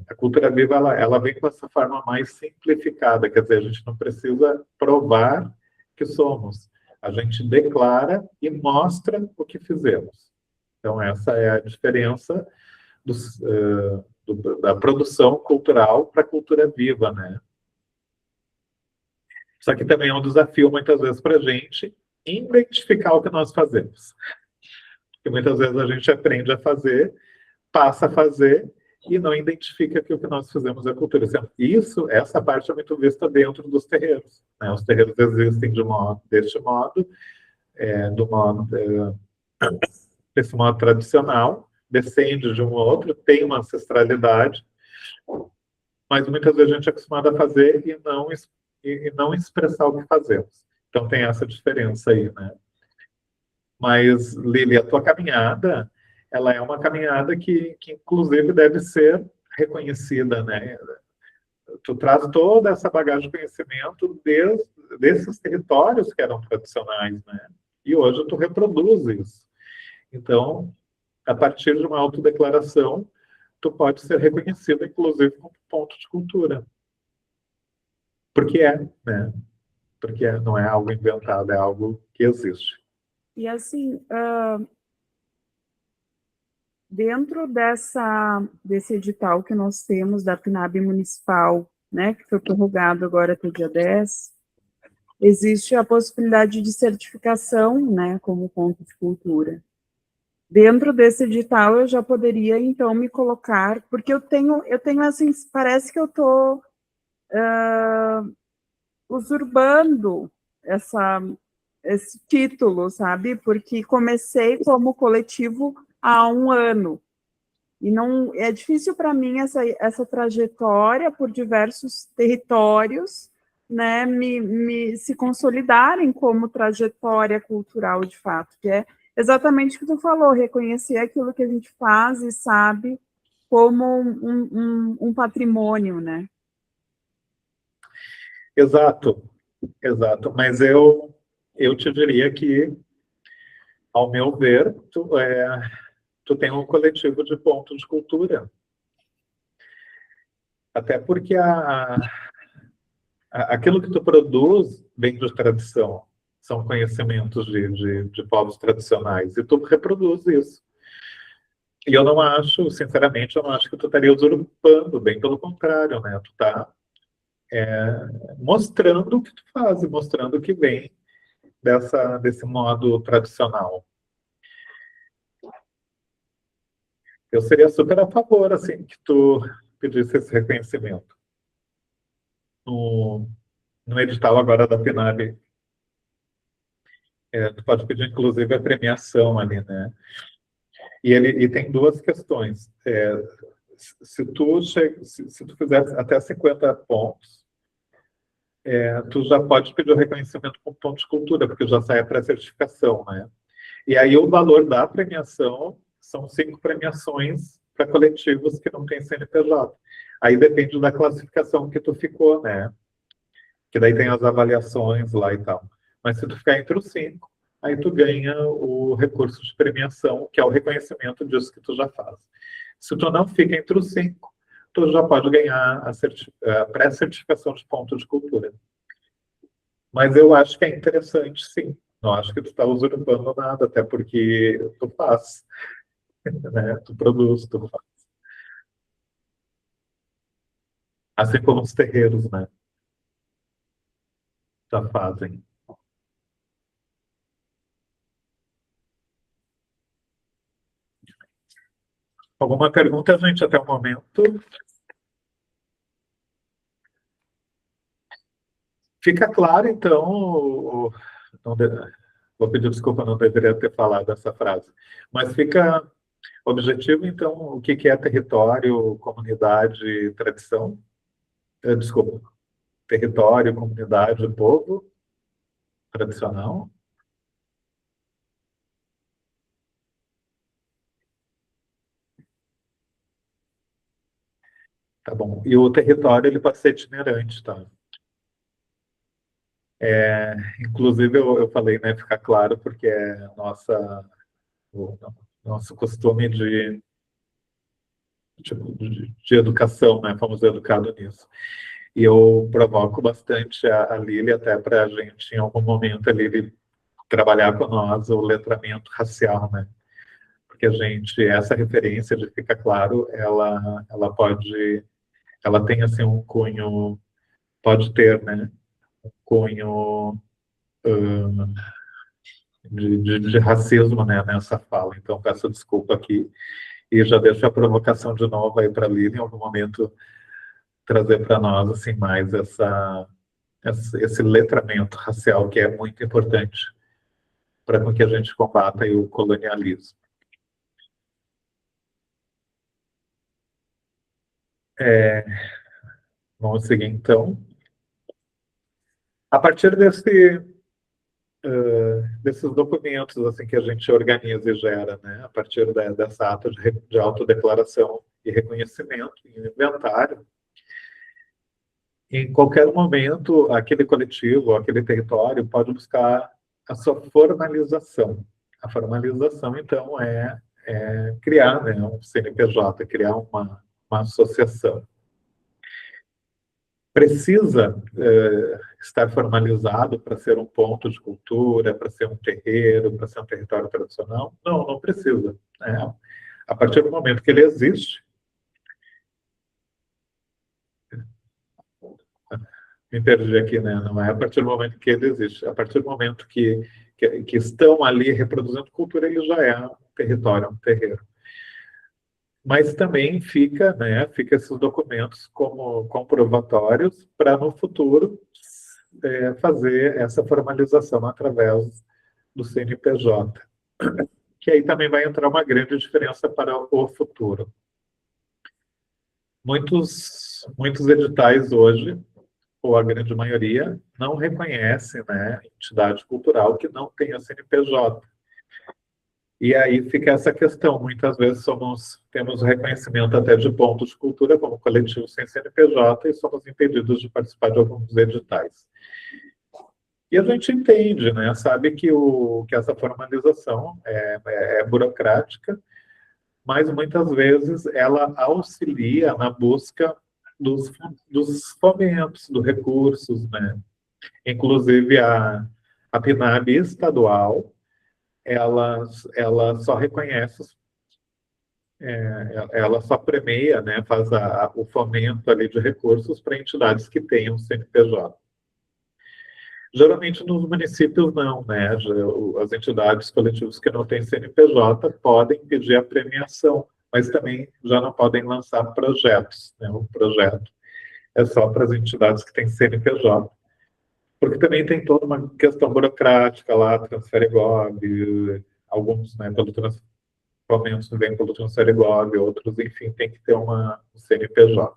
A: a cultura viva, ela vem com essa forma mais simplificada, quer dizer, a gente não precisa provar que somos. A gente declara e mostra o que fizemos. Então, essa é a diferença da produção cultural para a cultura viva, né? Só que também é um desafio, muitas vezes, para a gente identificar o que nós fazemos. Porque muitas vezes a gente aprende a fazer, passa a fazer e não identifica que o que nós fizemos é cultura. Essa parte é muito vista dentro dos terreiros, né? Os terreiros existem deste modo, desse modo tradicional, descende de um outro, tem uma ancestralidade, mas muitas vezes a gente é acostumado a fazer e não expressar o que fazemos. Então tem essa diferença aí, né? Mas, Lili, a tua caminhada, ela é uma caminhada que inclusive deve ser reconhecida, né? Tu traz toda essa bagagem de conhecimento desses territórios que eram tradicionais, né? E hoje tu reproduz isso. Então, a partir de uma autodeclaração, tu pode ser reconhecido, inclusive, como ponto de cultura. Porque né? Porque não é algo inventado, é algo que existe.
C: E assim, dentro desse edital que nós temos da PNAB municipal, né, que foi prorrogado agora até o dia 10, existe a possibilidade de certificação, né, como ponto de cultura. Dentro desse edital, eu já poderia, então, me colocar, porque eu tenho assim, parece que eu estou usurpando esse título, sabe? Porque comecei como coletivo há 1 ano. E não é difícil para mim essa trajetória por diversos territórios, né, se consolidarem como trajetória cultural de fato, que é exatamente o que tu falou, reconhecer aquilo que a gente faz e sabe como um patrimônio, né?
A: Exato, exato. Mas eu te diria que, ao meu ver, tu tem um coletivo de pontos de cultura. Até porque aquilo que tu produz vem de tradição, são conhecimentos de povos tradicionais, e tu reproduz isso. E eu não acho, sinceramente, eu não acho que tu estaria usurpando, bem pelo contrário, né? Tu tá mostrando o que tu faz, e mostrando que vem desse modo tradicional. Eu seria super a favor, assim, que tu pedisse esse reconhecimento. No edital agora da FINAB, tu pode pedir, inclusive, a premiação ali, né? E tem 2 questões. Se tu fizer até 50 pontos, tu já pode pedir o reconhecimento com ponto de cultura, porque já sai a pré-certificação, né? E aí o valor da premiação são 5 premiações para coletivos que não têm CNPJ. Aí depende da classificação que tu ficou, né? Que daí tem as avaliações lá e tal. Mas se tu ficar entre os 5, aí tu ganha o recurso de premiação, que é o reconhecimento disso que tu já faz. Se tu não fica entre os 5, tu já pode ganhar a pré-certificação de ponto de cultura. Mas eu acho que é interessante, sim. Não acho que tu está usurpando nada, até porque tu faz, né? Tu produz, tu faz. Assim como os terreiros, né? Já fazem. Alguma pergunta, gente, até o momento? Fica claro, então, vou pedir desculpa, não deveria ter falado essa frase, mas fica objetivo, então, o que é território, comunidade, tradição? Desculpa, território, comunidade, povo, tradicional? Tá bom. E o território, ele pode ser itinerante, tá? Inclusive, eu falei, né, ficar claro, porque é o nosso costume de educação, né? Fomos educados nisso. E eu provoco bastante a Lili, até para a gente, em algum momento, a Lili trabalhar com nós o letramento racial, né? Porque essa referência de fica claro, ela tem, assim, um cunho, pode ter, né? Um cunho de racismo, né, nessa fala. Então, peço desculpa aqui e já deixo a provocação de novo aí para a Lili, em algum momento, trazer para nós, assim, mais esse letramento racial que é muito importante para que a gente combata aí o colonialismo. Vamos seguir, então. A partir desses documentos assim, que a gente organiza e gera, né? A partir dessa ata de autodeclaração e reconhecimento, e inventário, em qualquer momento, aquele coletivo, aquele território pode buscar a sua formalização. A formalização, então, é criar, né, um CNPJ, criar uma associação. Precisa estar formalizado para ser um ponto de cultura, para ser um terreiro, para ser um território tradicional? Não, não precisa, né? A partir do momento que ele existe, me perdi aqui, né? Não é a partir do momento que ele existe, a partir do momento que estão ali reproduzindo cultura, ele já é um território, um terreiro. mas também fica, né, fica esses documentos como comprovatórios para no futuro fazer essa formalização através do CNPJ, que aí também vai entrar uma grande diferença para o futuro. Muitos editais hoje, ou a grande maioria, não reconhecem, né, entidade cultural que não tenha CNPJ. E aí fica essa questão, muitas vezes temos reconhecimento até de pontos de cultura, como coletivo sem CNPJ, e somos impedidos de participar de alguns editais. E a gente entende, né, sabe que essa formalização é burocrática, mas muitas vezes ela auxilia na busca dos fomentos, dos recursos, né? Inclusive a PNAB estadual, ela só reconhece, ela só premia, né, faz o fomento ali de recursos para entidades que tenham CNPJ. Geralmente nos municípios não, né? As entidades coletivas que não têm CNPJ podem pedir a premiação, mas também já não podem lançar projetos, né? O projeto é só para as entidades que têm CNPJ. Porque também tem toda uma questão burocrática lá, transfere GOV, alguns, né, momentos vêm pelo transfere GOV, outros, enfim, tem que ter um CNPJ.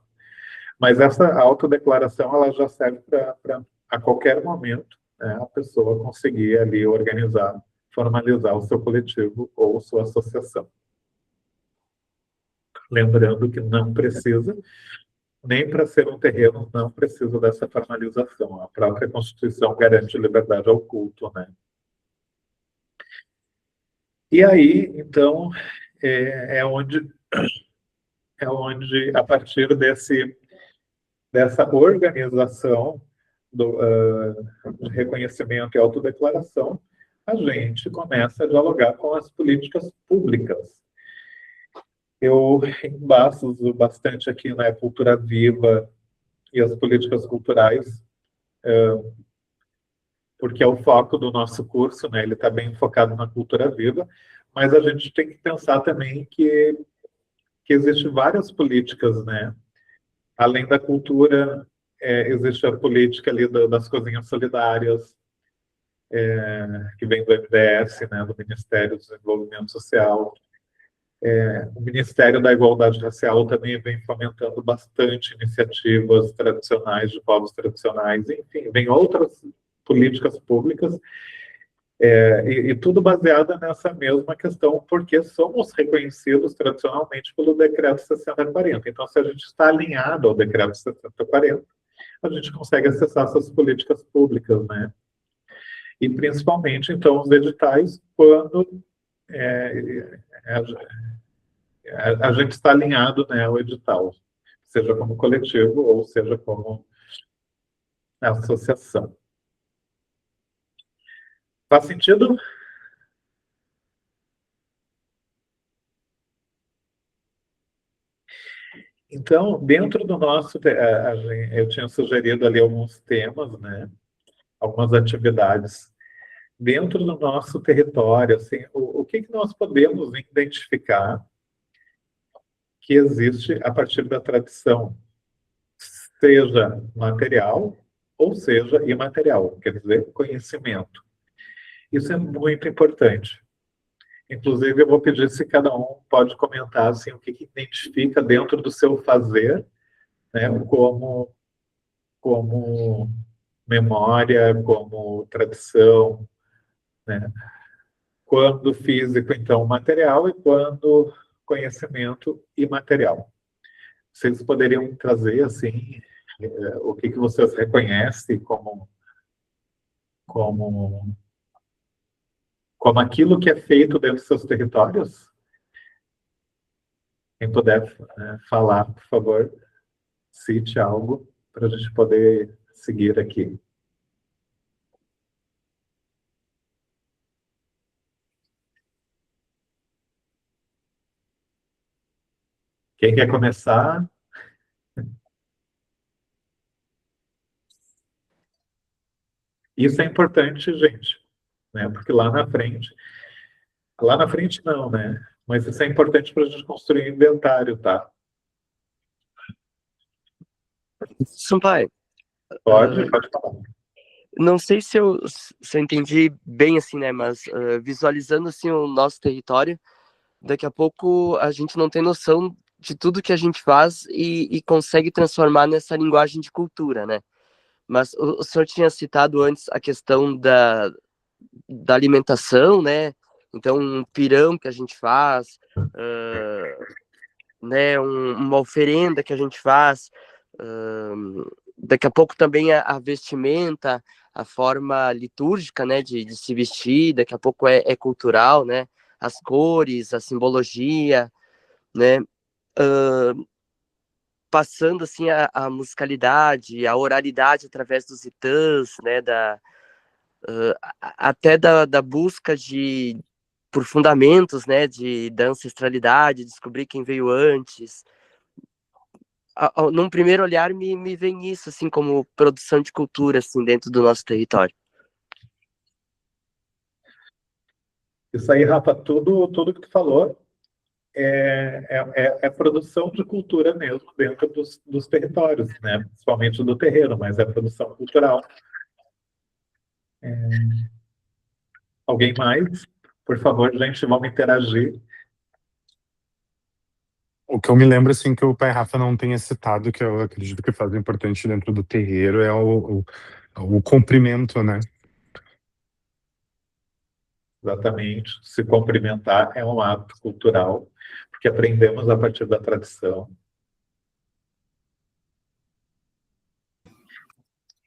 A: Mas essa autodeclaração, ela já serve para a qualquer momento, né, a pessoa conseguir ali organizar, formalizar o seu coletivo ou sua associação. Lembrando que não precisa, nem para ser um terreno, não precisa dessa formalização. A própria Constituição garante liberdade ao culto, né? E aí, então, é onde, a partir dessa organização de reconhecimento e autodeclaração, a gente começa a dialogar com as políticas públicas. Eu embaço bastante aqui na cultura viva e as políticas culturais, porque é o foco do nosso curso, né? Ele está bem focado na cultura viva, mas a gente tem que pensar também que existem várias políticas, né? Além da cultura, existe a política ali das cozinhas solidárias, que vem do MDS, né, do Ministério do Desenvolvimento Social. O Ministério da Igualdade Racial também vem fomentando bastante iniciativas tradicionais, de povos tradicionais, enfim, vem outras políticas públicas, e tudo baseado nessa mesma questão, porque somos reconhecidos tradicionalmente pelo Decreto 6040. Então, se a gente está alinhado ao Decreto 6040, a gente consegue acessar essas políticas públicas, né? E principalmente, então, os editais, quando a gente está alinhado, né, ao edital, seja como coletivo ou seja como associação. Faz sentido? Então, dentro do nosso, eu tinha sugerido ali alguns temas, né, algumas atividades dentro do nosso território, assim, o que nós podemos identificar que existe a partir da tradição, seja material ou seja imaterial, quer dizer, conhecimento. Isso é muito importante. Inclusive, eu vou pedir se cada um pode comentar assim, o que identifica dentro do seu fazer, né, como memória, como tradição, né? Quando físico, então, material, e quando conhecimento imaterial. Vocês poderiam trazer, assim, o que vocês reconhecem como, como aquilo que é feito dentro dos seus territórios? Quem puder falar, por favor, cite algo para a gente poder seguir aqui. Quem quer começar? Isso é importante, gente, né? Porque lá na frente não, né? Mas isso é importante para a gente construir inventário, tá?
D: Sampaio,
A: Pode falar.
D: não sei se eu entendi bem, assim, né, mas visualizando, assim, o nosso território, daqui a pouco a gente não tem noção de tudo que a gente faz e consegue transformar nessa linguagem de cultura, né? Mas o senhor tinha citado antes a questão da alimentação, né? Então, um pirão que a gente faz, né? Uma oferenda que a gente faz, daqui a pouco também a vestimenta, a forma litúrgica, né? De se vestir, daqui a pouco é cultural, né? As cores, a simbologia, né? Passando assim a musicalidade, a oralidade através dos itãs, né? Até da busca por fundamentos, né, da ancestralidade, descobrir quem veio antes. Num primeiro olhar me vem isso, assim, como produção de cultura, assim, dentro do nosso território.
A: Isso aí, Rafa, tudo que tu falou é produção de cultura mesmo dentro dos territórios, né? Principalmente do terreiro, mas é produção cultural. Alguém mais? Por favor, gente, vamos interagir.
E: O que eu me lembro, assim, que o pai Rafa não tenha citado, que eu acredito que faz importante dentro do terreiro, é o cumprimento, né?
A: Exatamente. Se cumprimentar é um ato cultural, porque aprendemos a partir da tradição.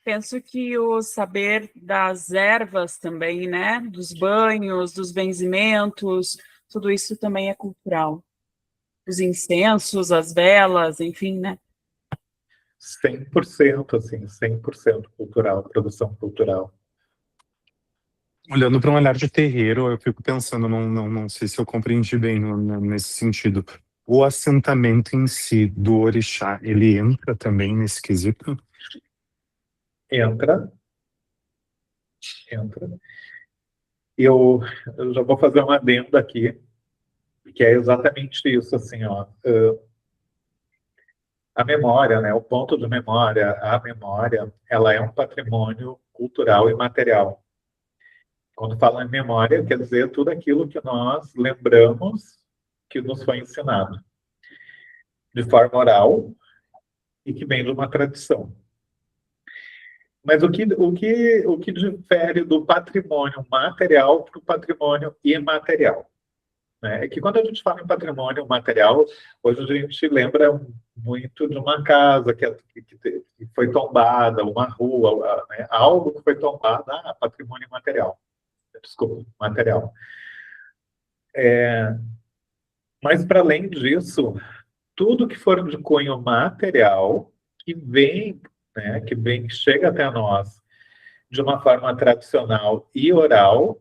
C: Penso que o saber das ervas também, né? Dos banhos, dos benzimentos, tudo isso também é cultural. Os incensos, as velas, enfim, né?
A: 100%, assim, 100% cultural, produção cultural.
E: Olhando para um olhar de terreiro, eu fico pensando, não sei se eu compreendi bem nesse sentido. O assentamento em si do orixá, ele entra também nesse quesito?
A: Entra. Eu já vou fazer uma adendo aqui, que é exatamente isso, assim, ó. A memória, né, o ponto de memória, a memória, ela é um patrimônio cultural e material. Quando falo em memória, quer dizer tudo aquilo que nós lembramos que nos foi ensinado, de forma oral e que vem de uma tradição. Mas o que difere do patrimônio material para o patrimônio imaterial? Né? É que quando a gente fala em patrimônio material, hoje a gente lembra muito de uma casa que foi tombada, uma rua, né? Algo que foi tombado, patrimônio material. Desculpa, material. Mas, para além disso, tudo que for de cunho material, que vem, né, que chega até nós de uma forma tradicional e oral,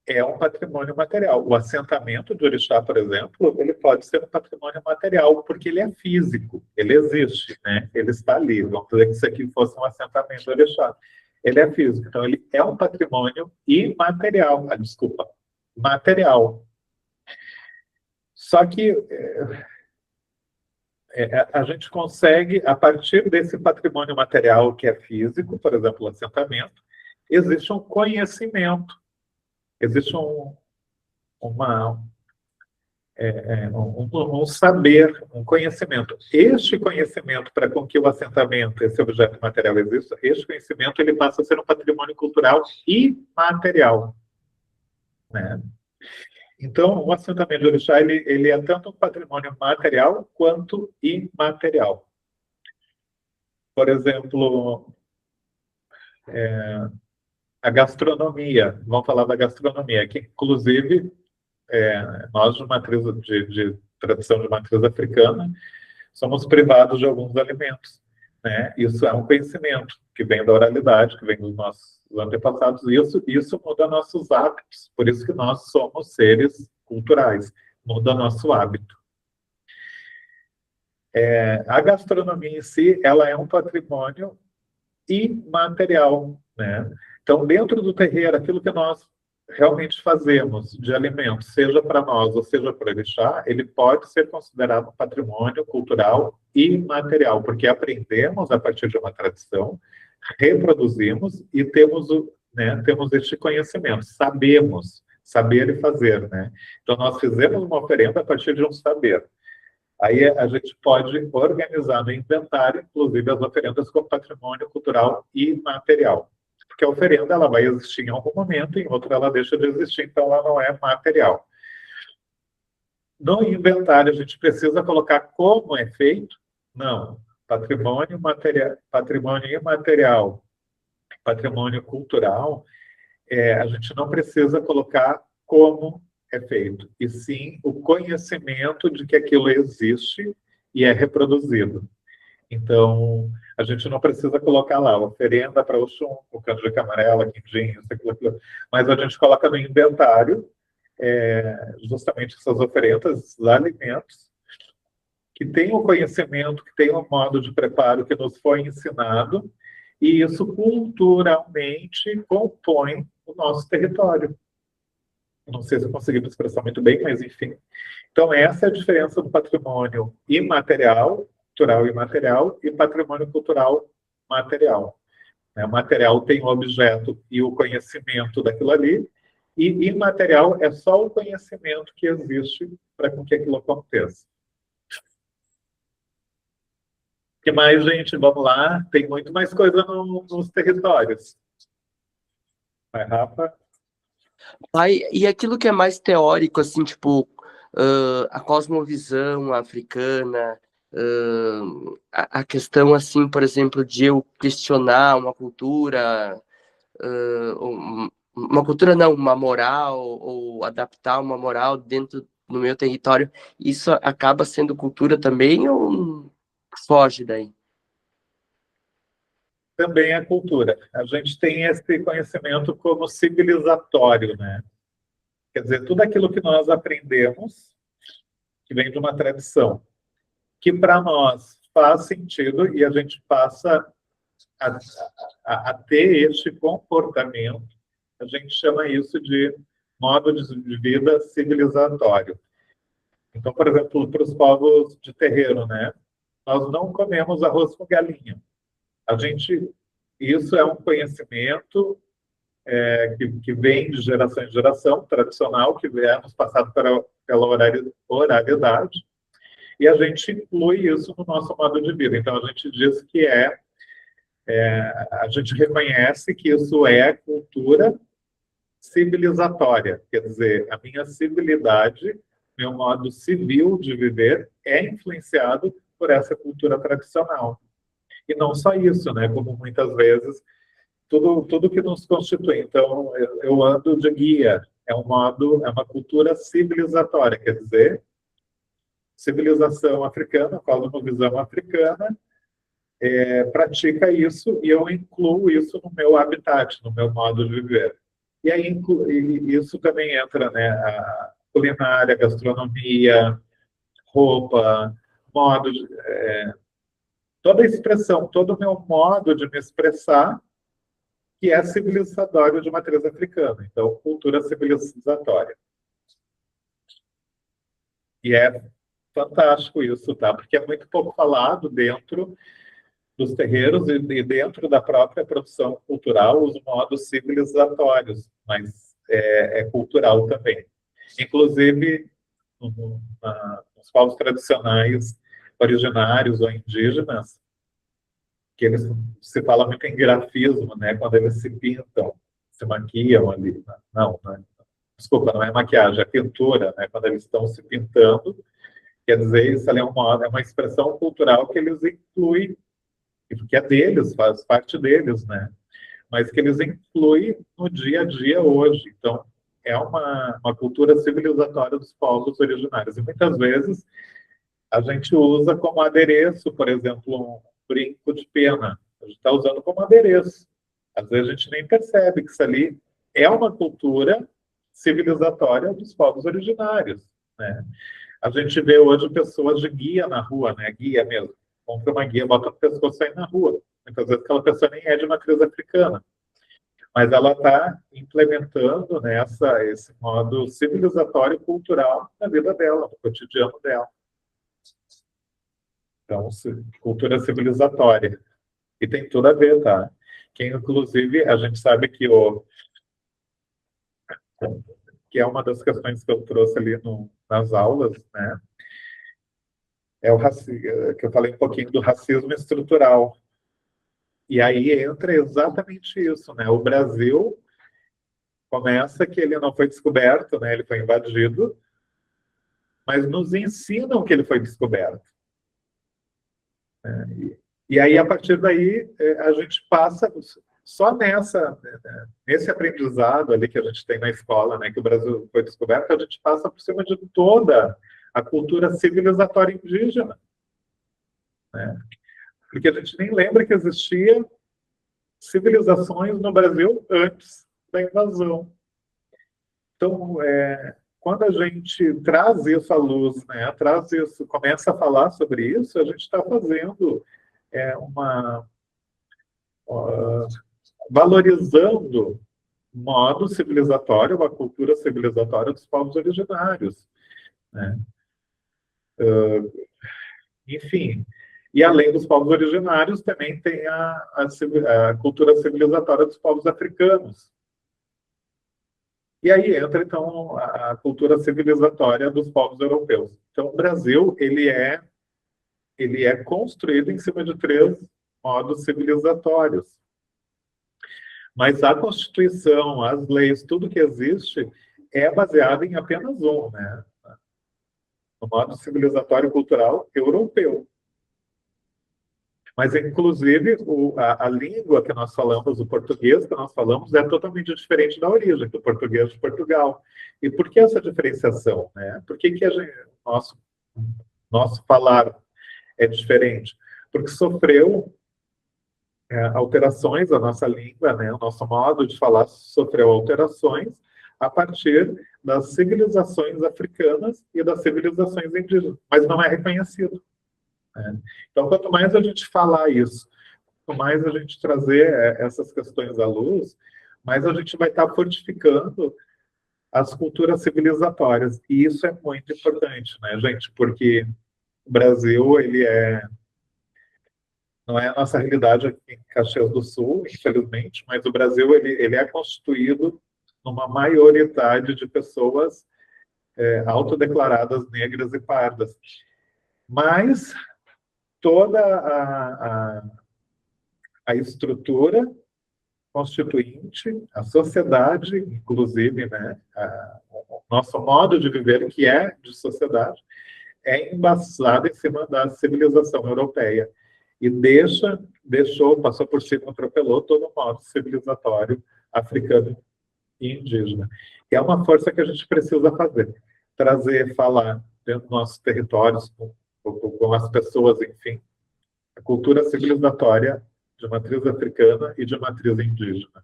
A: é um patrimônio material. O assentamento de orixá, por exemplo, ele pode ser um patrimônio material, porque ele é físico, ele existe, né? Ele está ali. Vamos dizer que isso aqui fosse um assentamento de orixá. Ele é físico, então ele é um patrimônio imaterial. Desculpa, material. Só que a gente consegue, a partir desse patrimônio material que é físico, por exemplo, o assentamento, existe um conhecimento, existe um saber, um conhecimento. Este conhecimento, para com que o assentamento, esse objeto material exista, este conhecimento ele passa a ser um patrimônio cultural imaterial, né? Então, o assentamento de orixá, ele é tanto um patrimônio material quanto imaterial. Por exemplo, a gastronomia. Vamos falar da gastronomia, que inclusive nós de tradição de matriz africana somos privados de alguns alimentos, né? Isso é um conhecimento que vem da oralidade, que vem dos nossos antepassados. Isso muda nossos hábitos. Por isso que nós somos seres culturais. Muda nosso hábito. A gastronomia em si, ela é um patrimônio imaterial, né? Então, dentro do terreiro, aquilo que nós realmente fazemos de alimento, seja para nós ou seja para o orixá, ele pode ser considerado um patrimônio cultural e imaterial, porque aprendemos a partir de uma tradição, reproduzimos e temos, temos este conhecimento, sabemos, saber e fazer, né? Então, nós fizemos uma oferenda a partir de um saber. Aí a gente pode organizar no inventário, inclusive, as oferendas como patrimônio cultural e imaterial. Porque a oferenda ela vai existir em algum momento, em outro ela deixa de existir, então ela não é material. No inventário, a gente precisa colocar como é feito? Não. Patrimônio imaterial, patrimônio cultural, a gente não precisa colocar como é feito, e sim o conhecimento de que aquilo existe e é reproduzido. Então, a gente não precisa colocar lá oferenda para Oxum, o canjica amarela, quindim, isso, aquilo, mas a gente coloca no inventário justamente essas oferendas, esses alimentos, que tem o conhecimento, que tem o modo de preparo que nos foi ensinado, e isso culturalmente compõe o nosso território. Não sei se eu consegui me expressar muito bem, mas enfim. Então, essa é a diferença do patrimônio imaterial, cultural e imaterial, e patrimônio cultural material. O material tem o objeto e o conhecimento daquilo ali, e imaterial é só o conhecimento que existe para que aquilo aconteça. O que mais, gente? Vamos lá. Tem muito mais coisa nos territórios. Vai, Rafa?
D: E aquilo que é mais teórico, assim, tipo, a cosmovisão africana, a questão, assim, por exemplo, de eu questionar uma cultura, uma cultura não, uma moral, ou adaptar uma moral dentro do meu território, isso acaba sendo cultura também ou foge daí?
A: Também é cultura. A gente tem esse conhecimento como civilizatório, né? Quer dizer, tudo aquilo que nós aprendemos, que vem de uma tradição, que para nós faz sentido e a gente passa a ter este comportamento, a gente chama isso de modo de vida civilizatório. Então, por exemplo, para os povos de terreiro, né? Nós não comemos arroz com galinha. Isso é um conhecimento que vem de geração em geração, tradicional, que viemos passado pela oralidade, e a gente inclui isso no nosso modo de vida. Então, a gente diz que a gente reconhece que isso é cultura civilizatória, quer dizer, a minha civilidade, meu modo civil de viver é influenciado por essa cultura tradicional. E não só isso, né? Como muitas vezes tudo que nos constitui. Então, eu ando de guia, é uma cultura civilizatória, quer dizer, civilização africana, cosmovisão africana, pratica isso e eu incluo isso no meu habitat, no meu modo de viver. E aí isso também entra, né, a culinária, gastronomia, roupa, modo de, toda a expressão, todo o meu modo de me expressar, que é civilizatório de matriz africana. Então, cultura civilizatória. E é fantástico isso, tá? Porque é muito pouco falado dentro dos terreiros e dentro da própria produção cultural, os modos civilizatórios, mas é cultural também. Inclusive, nos povos tradicionais, originários ou indígenas, que eles se fala muito em grafismo, né? Quando eles se pintam, se maquiam ali. Não, desculpa, não é maquiagem, é pintura, né? Quando eles estão se pintando, quer dizer, isso ali é uma expressão cultural que eles incluem, que é deles, faz parte deles, né? Mas que eles incluem no dia a dia hoje. Então, é uma cultura civilizatória dos povos originários. E muitas vezes a gente usa como adereço, por exemplo, um brinco de pena. A gente está usando como adereço. Às vezes a gente nem percebe que isso ali é uma cultura civilizatória dos povos originários, né? A gente vê hoje pessoas de guia na rua, né? Guia mesmo. Compra uma guia, bota no pescoço e sai na rua. Muitas vezes aquela pessoa nem é de matriz africana. mas ela está implementando, né, esse modo civilizatório e cultural na vida dela, no cotidiano dela. Então, cultura civilizatória. E tem tudo a ver, tá? Que, inclusive, a gente sabe que que é uma das questões que eu trouxe ali nas aulas, né? É que eu falei um pouquinho do racismo estrutural. E aí entra exatamente isso, né? O Brasil começa que ele não foi descoberto, né? Ele foi invadido, mas nos ensinam que ele foi descoberto. E aí, a partir daí, a gente passa só nesse aprendizado ali que a gente tem na escola, né, que o Brasil foi descoberto, a gente passa por cima de toda a cultura civilizatória indígena, né? Porque a gente nem lembra que existia civilizações no Brasil antes da invasão. Então, quando a gente traz isso à luz, né, traz isso, começa a falar sobre isso, a gente está fazendo valorizando o modo civilizatório, a cultura civilizatória dos povos originários, né? Enfim, e além dos povos originários, também tem a cultura civilizatória dos povos africanos. E aí entra, então, a cultura civilizatória dos povos europeus. Então, o Brasil, ele é construído em cima de 3 modos civilizatórios. Mas a Constituição, as leis, tudo que existe é baseado em apenas um, né? No modo civilizatório e cultural europeu. Mas, inclusive, a língua que nós falamos, o português que nós falamos, é totalmente diferente da origem, do português de Portugal. E por que essa diferenciação, né? Por que nosso falar é diferente? Porque sofreu alterações a nossa língua, né? O nosso modo de falar sofreu alterações a partir das civilizações africanas e das civilizações indígenas, mas não é reconhecido, né? Então, quanto mais a gente falar isso, quanto mais a gente trazer essas questões à luz, mais a gente vai estar fortificando as culturas civilizatórias. E isso é muito importante, né, gente? Porque o Brasil, não é a nossa realidade aqui em Caxias do Sul, infelizmente, mas o Brasil ele é constituído numa maioridade de pessoas autodeclaradas negras e pardas. Mas toda a estrutura constituinte, a sociedade, inclusive, né, o nosso modo de viver, que é de sociedade, é embasado em cima da civilização europeia. E passou por cima, atropelou todo o modo civilizatório africano e indígena. E é uma força que a gente precisa fazer. Trazer, falar dentro dos nossos territórios, com as pessoas, enfim, a cultura civilizatória de matriz africana e de matriz indígena.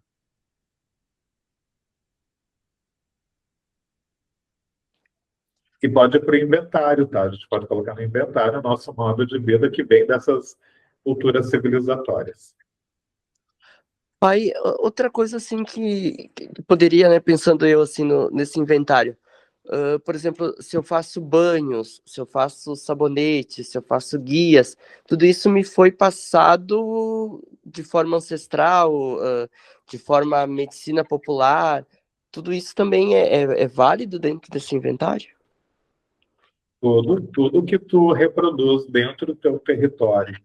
A: E pode ir para o inventário, tá? A gente pode colocar no inventário o nosso modo de vida que vem dessas culturas civilizatórias.
D: Pai, outra coisa assim que poderia, né, pensando eu assim nesse inventário, por exemplo, se eu faço banhos, se eu faço sabonete, se eu faço guias, tudo isso me foi passado de forma ancestral, de forma medicina popular, tudo isso também é válido dentro desse inventário?
A: Tudo que tu reproduz dentro do teu território,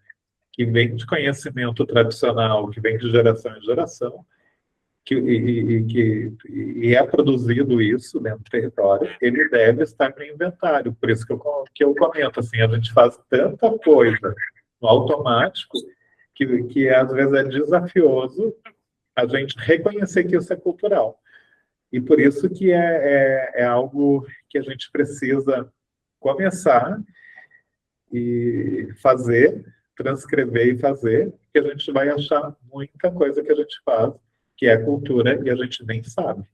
A: que vem de conhecimento tradicional, que vem de geração em geração, e é produzido isso dentro do território, ele deve estar no inventário. Por isso que eu comento, assim, a gente faz tanta coisa no automático que às vezes é desafioso a gente reconhecer que isso é cultural. E por isso que é algo que a gente precisa começar e fazer, transcrever e fazer, que a gente vai achar muita coisa que a gente faz, que é cultura, e a gente nem sabe.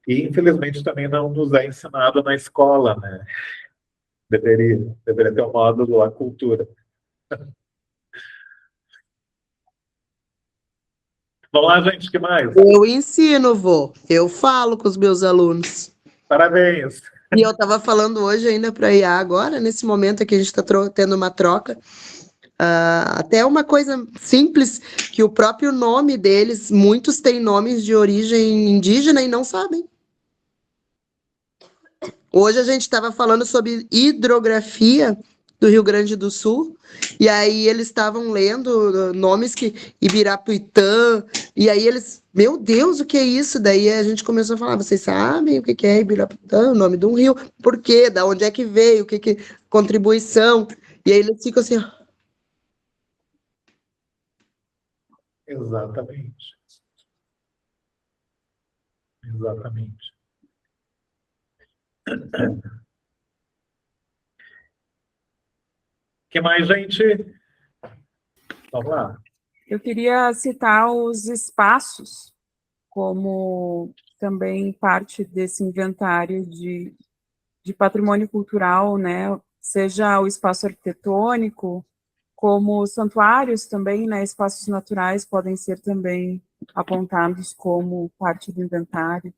A: E, infelizmente, também não nos é ensinado na escola, né? Deveria ter um módulo lá, cultura. Vamos lá, gente, o que mais?
F: Eu ensino, vô. Eu falo com os meus alunos.
A: Parabéns.
F: E eu estava falando hoje ainda para a IA agora, nesse momento aqui a gente está tendo uma troca. Até uma coisa simples, que o próprio nome deles, muitos têm nomes de origem indígena e não sabem. Hoje a gente estava falando sobre hidrografia do Rio Grande do Sul, e aí eles estavam lendo nomes que Ibirapuitã, e aí eles, meu Deus, o que é isso? Daí a gente começou a falar, vocês sabem o que é Ibirapuitã, o nome de um rio, por quê, da onde é que veio, o que contribuição, e aí eles ficam assim, ó.
A: Exatamente. Exatamente. O que mais, gente? Vamos lá.
C: Eu queria citar os espaços como também parte desse inventário de patrimônio cultural, né? Seja o espaço arquitetônico, como santuários também, né? Espaços naturais podem ser também apontados como parte do inventário.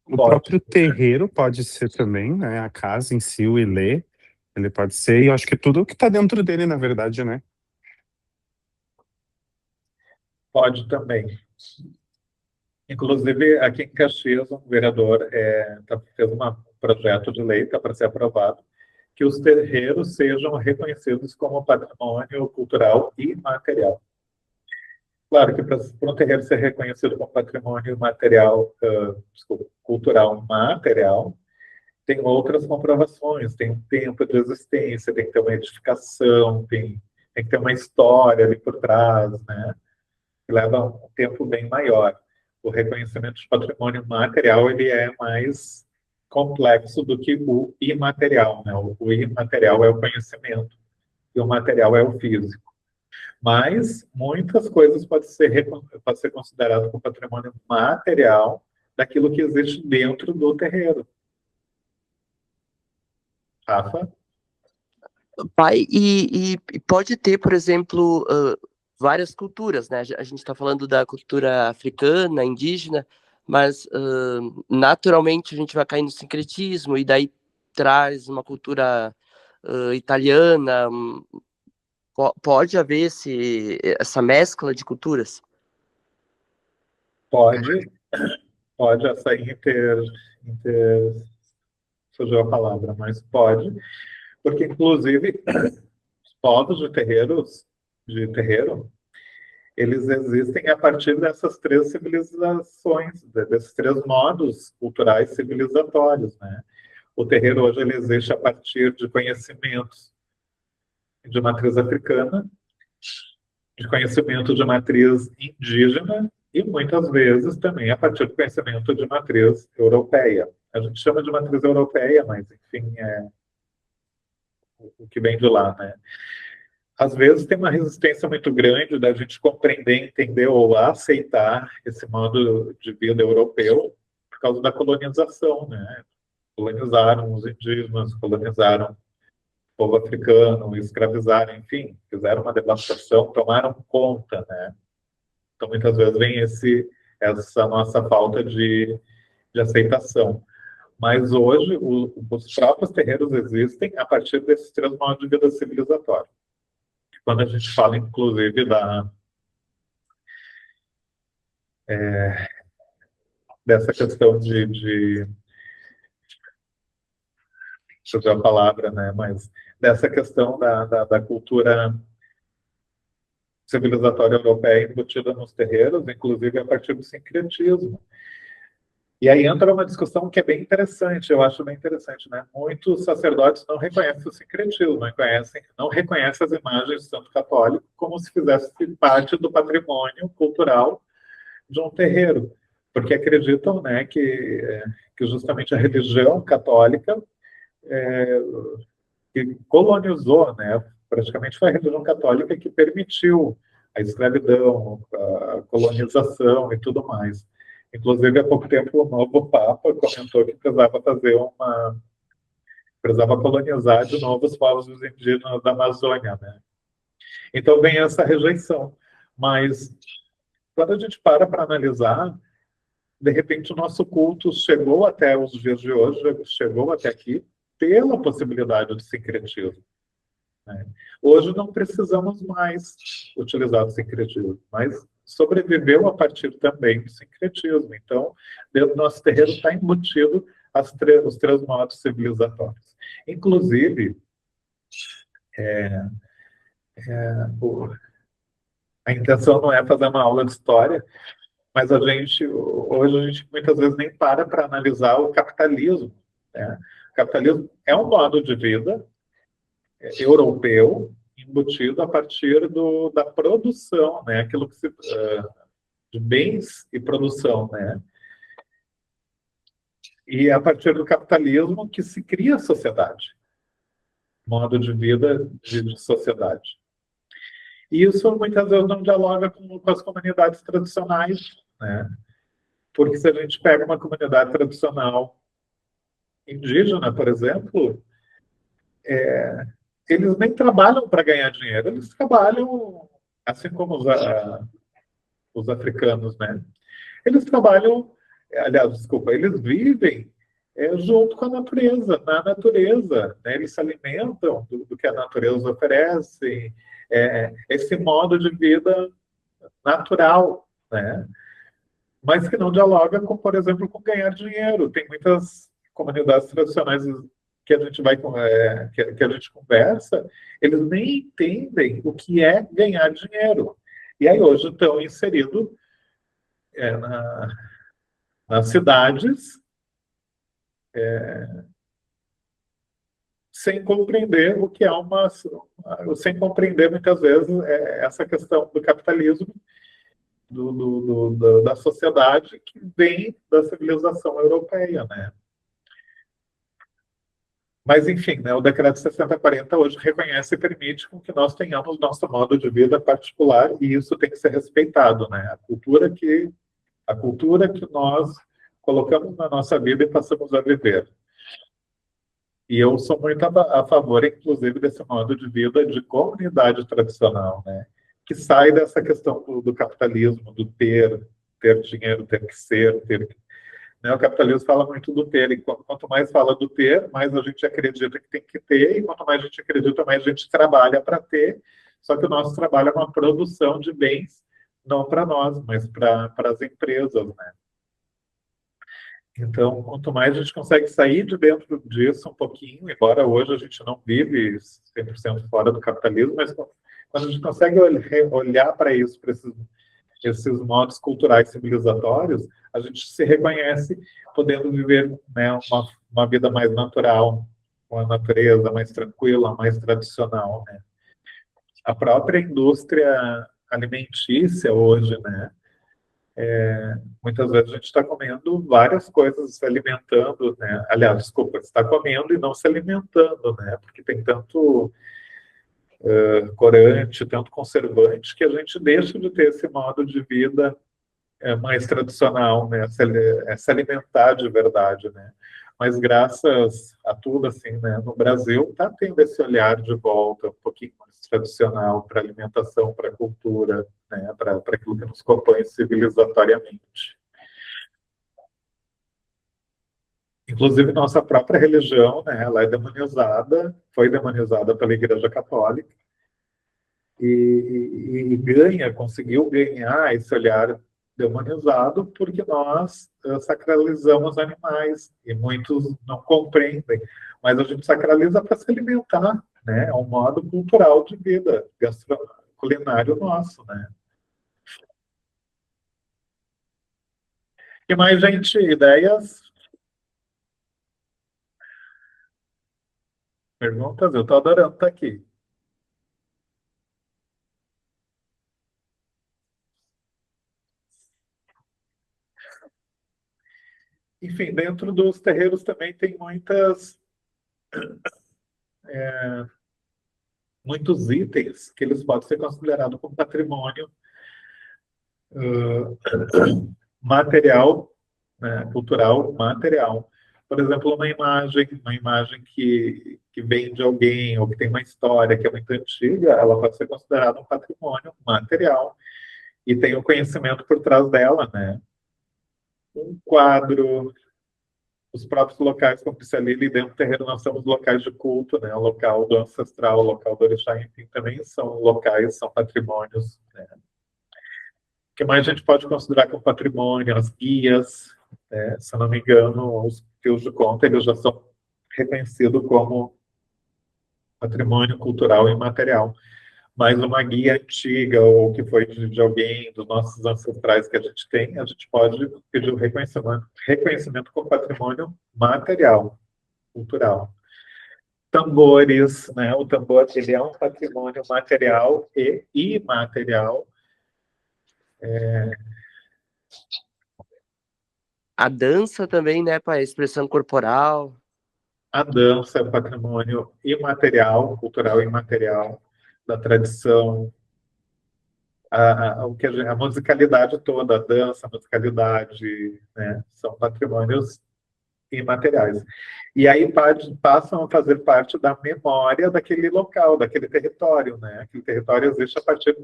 E: O próprio terreiro pode ser também, né? A casa em si, o ilê, ele pode ser, e eu acho que tudo que está dentro dele, na verdade, né?
A: Pode também. Inclusive, aqui em Caxias, um vereador fez um projeto de lei, está para ser aprovado, que os terreiros sejam reconhecidos como patrimônio cultural e material. Claro que para um terreiro ser reconhecido como patrimônio material, cultural material, tem outras comprovações, tem um tempo de existência, tem que ter uma edificação, tem que ter uma história ali por trás, né? Que leva um tempo bem maior. O reconhecimento de patrimônio material, ele é mais complexo do que o imaterial, né? O imaterial é o conhecimento e o material é o físico. Mas muitas coisas podem ser considerado como patrimônio material daquilo que existe dentro do terreiro. Rafa?
D: Pai, e pode ter, por exemplo, várias culturas, né? A gente está falando da cultura africana, indígena, mas naturalmente a gente vai cair no sincretismo e daí traz uma cultura italiana. Pode haver essa mescla de culturas?
A: Pode essa surgiu a palavra, mas pode, porque inclusive os povos de terreiro, eles existem a partir dessas três civilizações, desses três modos culturais civilizatórios, né? O terreiro hoje ele existe a partir de conhecimentos de matriz africana, de conhecimento de matriz indígena e muitas vezes também a partir do conhecimento de matriz europeia. A gente chama de matriz europeia, mas enfim, é o que vem de lá, né? Às vezes tem uma resistência muito grande da gente compreender, entender ou aceitar esse modo de vida europeu por causa da colonização, né? Colonizaram os indígenas, colonizaram o povo africano, escravizaram, enfim, fizeram uma devastação, tomaram conta, né? Então, muitas vezes vem essa nossa falta de aceitação. Mas hoje, os próprios terreiros existem a partir desses três modos de vida civilizatório. Quando a gente fala, inclusive, dessa questão deixa eu ver a palavra, né? Mas dessa questão da cultura civilizatória europeia embutida nos terreiros, inclusive a partir do sincretismo. E aí entra uma discussão que é bem interessante, eu acho bem interessante, né? Muitos sacerdotes não reconhecem o sincretismo, não reconhecem as imagens do santo católico como se fizesse parte do patrimônio cultural de um terreiro, porque acreditam, né, que justamente a religião católica que colonizou, né, praticamente foi a religião católica que permitiu a escravidão, a colonização e tudo mais. Inclusive, há pouco tempo, o novo Papa comentou que precisava colonizar de novo os povos indígenas da Amazônia, né? Então, vem essa rejeição. Mas quando a gente para analisar, de repente o nosso culto chegou até os dias de hoje, chegou até aqui, pela possibilidade de sincretismo, né? Hoje não precisamos mais utilizar o sincretismo, mas sobreviveu a partir também do sincretismo. Então, dentro do nosso terreno está embutido os três modos civilizatórios. Inclusive, a intenção não é fazer uma aula de história, mas hoje a gente muitas vezes nem para analisar o capitalismo, né? O capitalismo é um modo de vida europeu embutido a partir da produção, né? Aquilo que de bens e produção, né? E é a partir do capitalismo que se cria a sociedade, modo de vida de sociedade. E isso muitas vezes não dialoga com as comunidades tradicionais, né? Porque se a gente pega uma comunidade tradicional indígena, por exemplo, eles nem trabalham para ganhar dinheiro, eles trabalham, assim como os africanos, né? Eles trabalham, aliás, desculpa, eles vivem junto com a natureza, na natureza, né? Eles se alimentam do que a natureza oferece, esse modo de vida natural, né? Mas que não dialoga com, por exemplo, com ganhar dinheiro. Tem muitas comunidades tradicionais que a gente que a gente conversa, eles nem entendem o que é ganhar dinheiro. E aí hoje estão inseridos nas cidades, sem compreender o que é sem compreender muitas vezes essa questão do capitalismo, da sociedade que vem da civilização europeia, né? Mas, enfim, né, o Decreto 6040 hoje reconhece e permite com que nós tenhamos nosso modo de vida particular, e isso tem que ser respeitado, né? A cultura que nós colocamos na nossa vida e passamos a viver. E eu sou muito a favor, inclusive, desse modo de vida de comunidade tradicional, né? Que sai dessa questão do capitalismo, do ter dinheiro, ter que ser, né? O capitalismo fala muito do ter, e quanto mais fala do ter, mais a gente acredita que tem que ter, e quanto mais a gente acredita, mais a gente trabalha para ter, só que o nosso trabalho é uma produção de bens, não para nós, mas para as empresas, né? Então, quanto mais a gente consegue sair de dentro disso um pouquinho, embora hoje a gente não vive 100% fora do capitalismo, mas quando a gente consegue olhar para isso, para esses modos culturais civilizatórios, a gente se reconhece podendo viver, né, uma vida mais natural, com a natureza mais tranquila, mais tradicional, né? A própria indústria alimentícia hoje, né? Muitas vezes a gente está comendo várias coisas, se alimentando, né? Aliás, desculpa, está comendo e não se alimentando, né? Porque tem tanto corante, tanto conservante, que a gente deixa de ter esse modo de vida mais tradicional, né? Se alimentar de verdade, né? Mas graças a tudo, assim, né? No Brasil está tendo esse olhar de volta um pouquinho mais tradicional para a alimentação, para a cultura, né? Para aquilo que nos compõe civilizatoriamente. Inclusive, nossa própria religião, né? Ela é demonizada, foi demonizada pela Igreja Católica, e conseguiu ganhar esse olhar demonizado porque nós sacralizamos animais, e muitos não compreendem, mas a gente sacraliza para se alimentar, né? É um modo cultural de vida, culinário nosso, né? E mais, gente, ideias? Perguntas? Eu estou adorando estar aqui. Enfim, dentro dos terreiros também tem muitos itens que eles podem ser considerados como patrimônio material, né, cultural material. Por exemplo, uma imagem que vem de alguém ou que tem uma história que é muito antiga, ela pode ser considerada um patrimônio material. e tem o conhecimento por trás dela, né? Um quadro, os próprios locais, como disse a Lili, dentro do terreiro nós temos locais de culto, né? O local do ancestral, o local do orixá, enfim, também são locais, são patrimônios, né? O que mais a gente pode considerar como patrimônio? As guias, né? Se eu não me engano, os fios de conta, eles já são reconhecidos como patrimônio cultural e imaterial. Mas uma guia antiga, ou que foi de alguém, dos nossos ancestrais que a gente tem, a gente pode pedir o reconhecimento como patrimônio material, cultural. Tambores, né? O tambor, ele é um patrimônio material e imaterial.
D: A dança também, né, pai? A expressão corporal.
A: A dança é um patrimônio imaterial, cultural e imaterial, da tradição. A musicalidade toda, a dança, a musicalidade, né? São patrimônios imateriais. E aí passam a fazer parte da memória daquele local, daquele território, né? Aquele território existe a partir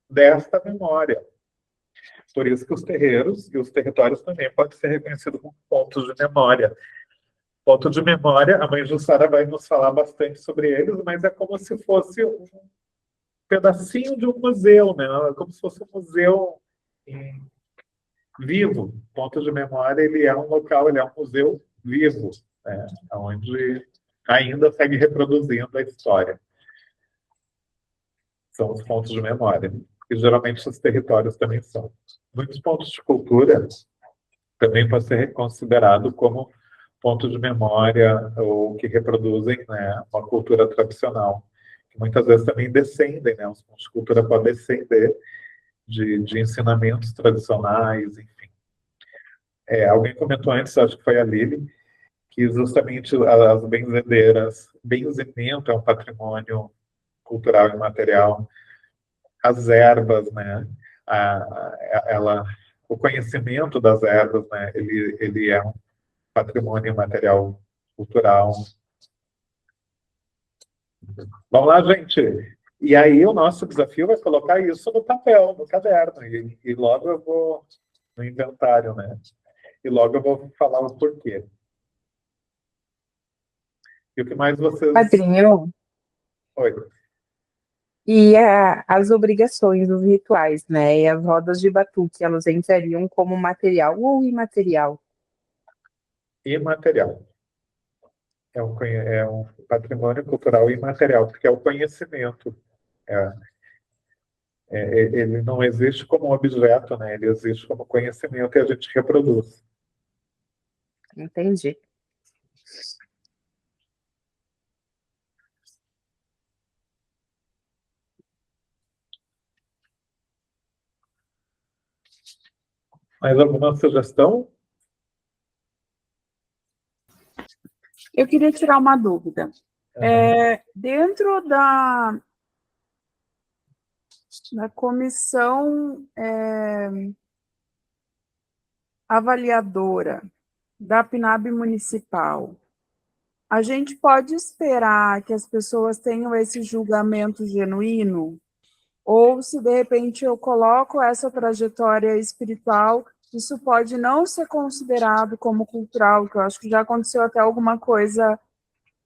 A: desta memória. Por isso que os terreiros e os territórios também podem ser reconhecidos como pontos de memória. Ponto de memória, a mãe Jussara vai nos falar bastante sobre eles, mas é como se fosse um pedacinho de um museu, né? É como se fosse um museu vivo. Ponto de memória, ele é um local, ele é um museu vivo, né? Onde ainda segue reproduzindo a história. São os pontos de memória. E geralmente os territórios também são. Muitos pontos de cultura também podem ser considerados como pontos de memória ou que reproduzem, né, uma cultura tradicional. Que muitas vezes também descendem, né? Os pontos de cultura podem descender de ensinamentos tradicionais, enfim. Alguém comentou antes, acho que foi a Lili, que justamente as benzedeiras, benzimento é um patrimônio cultural e material, as ervas, né? O conhecimento das ervas, né? Ele é um patrimônio material cultural. Vamos lá, gente. E aí o nosso desafio é colocar isso no papel, no caderno, e logo eu vou no inventário, né? E logo eu vou falar o porquê. E o que mais vocês...
G: Padrinho,
A: Oi.
G: e as obrigações, os rituais, né? E as rodas de batuque, elas entrariam como material ou imaterial?
A: Imaterial. É um patrimônio cultural imaterial, porque é o conhecimento. Ele não existe como objeto, né? Ele existe como conhecimento e a gente reproduz.
G: Entendi.
A: Mais alguma sugestão?
C: Eu queria tirar uma dúvida. Dentro da comissão avaliadora da PNAB municipal, a gente pode esperar que as pessoas tenham esse julgamento genuíno? Ou se, de repente, eu coloco essa trajetória espiritual, isso pode não ser considerado como cultural, que eu acho que já aconteceu até alguma coisa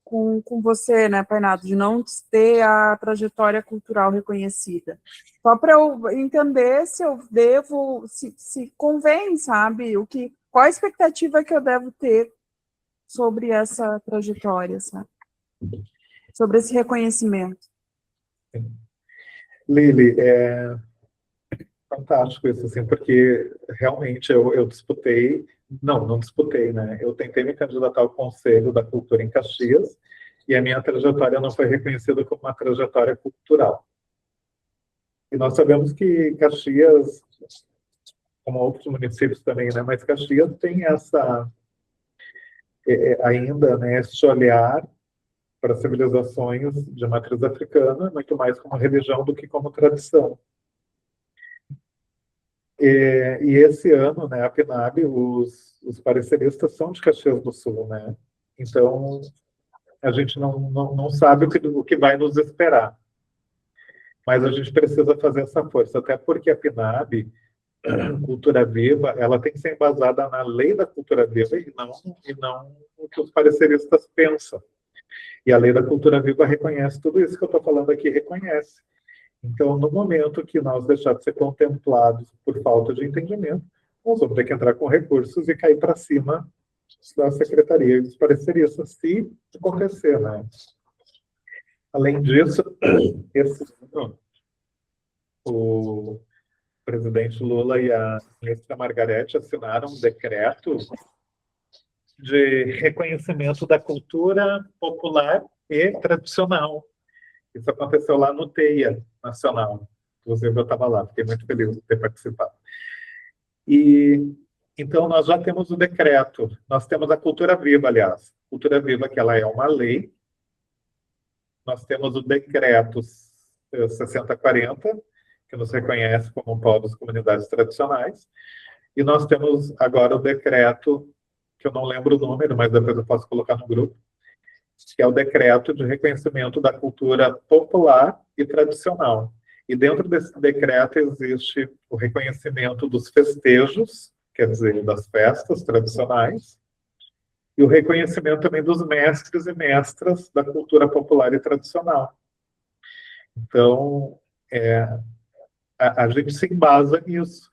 C: com você, né, Painado, de não ter a trajetória cultural reconhecida. Só para eu entender se eu devo, se convém, sabe, qual a expectativa que eu devo ter sobre essa trajetória, sabe? Sobre esse reconhecimento.
A: Lili, é fantástico isso, assim, porque realmente eu disputei, não disputei, né? Eu tentei me candidatar ao Conselho da Cultura em Caxias e a minha trajetória não foi reconhecida como uma trajetória cultural. E nós sabemos que Caxias, como outros municípios também, né? Mas Caxias tem essa ainda, né, esse olhar para civilizações de matriz africana, muito mais como religião do que como tradição. E esse ano, né, a PNAB, os pareceristas são de Caxias do Sul, né? Então, a gente não sabe o que vai nos esperar. Mas a gente precisa fazer essa força, até porque a PNAB, Cultura Viva, ela tem que ser embasada na lei da cultura viva e não o que os pareceristas pensam. E a lei da cultura viva reconhece tudo isso que eu estou falando aqui, reconhece. Então, no momento que nós deixarmos de ser contemplados por falta de entendimento, nós vamos ter que entrar com recursos e cair para cima da secretaria e dos pareceristas, se acontecer, né? Além disso, o presidente Lula e a ministra Margarete assinaram um decreto de reconhecimento da cultura popular e tradicional. Isso aconteceu lá no TEIA Nacional. Inclusive, eu estava lá, fiquei muito feliz de ter participado. E então nós já temos o decreto, nós temos a Cultura Viva, aliás. Cultura Viva, que ela é uma lei. Nós temos o decreto 6040, que nos reconhece como povos e comunidades tradicionais. E nós temos agora o decreto, que eu não lembro o número, mas depois eu posso colocar no grupo, que é o decreto de reconhecimento da cultura popular e tradicional. E dentro desse decreto existe o reconhecimento dos festejos, quer dizer, das festas tradicionais, e o reconhecimento também dos mestres e mestras da cultura popular e tradicional. Então, a gente se embasa nisso.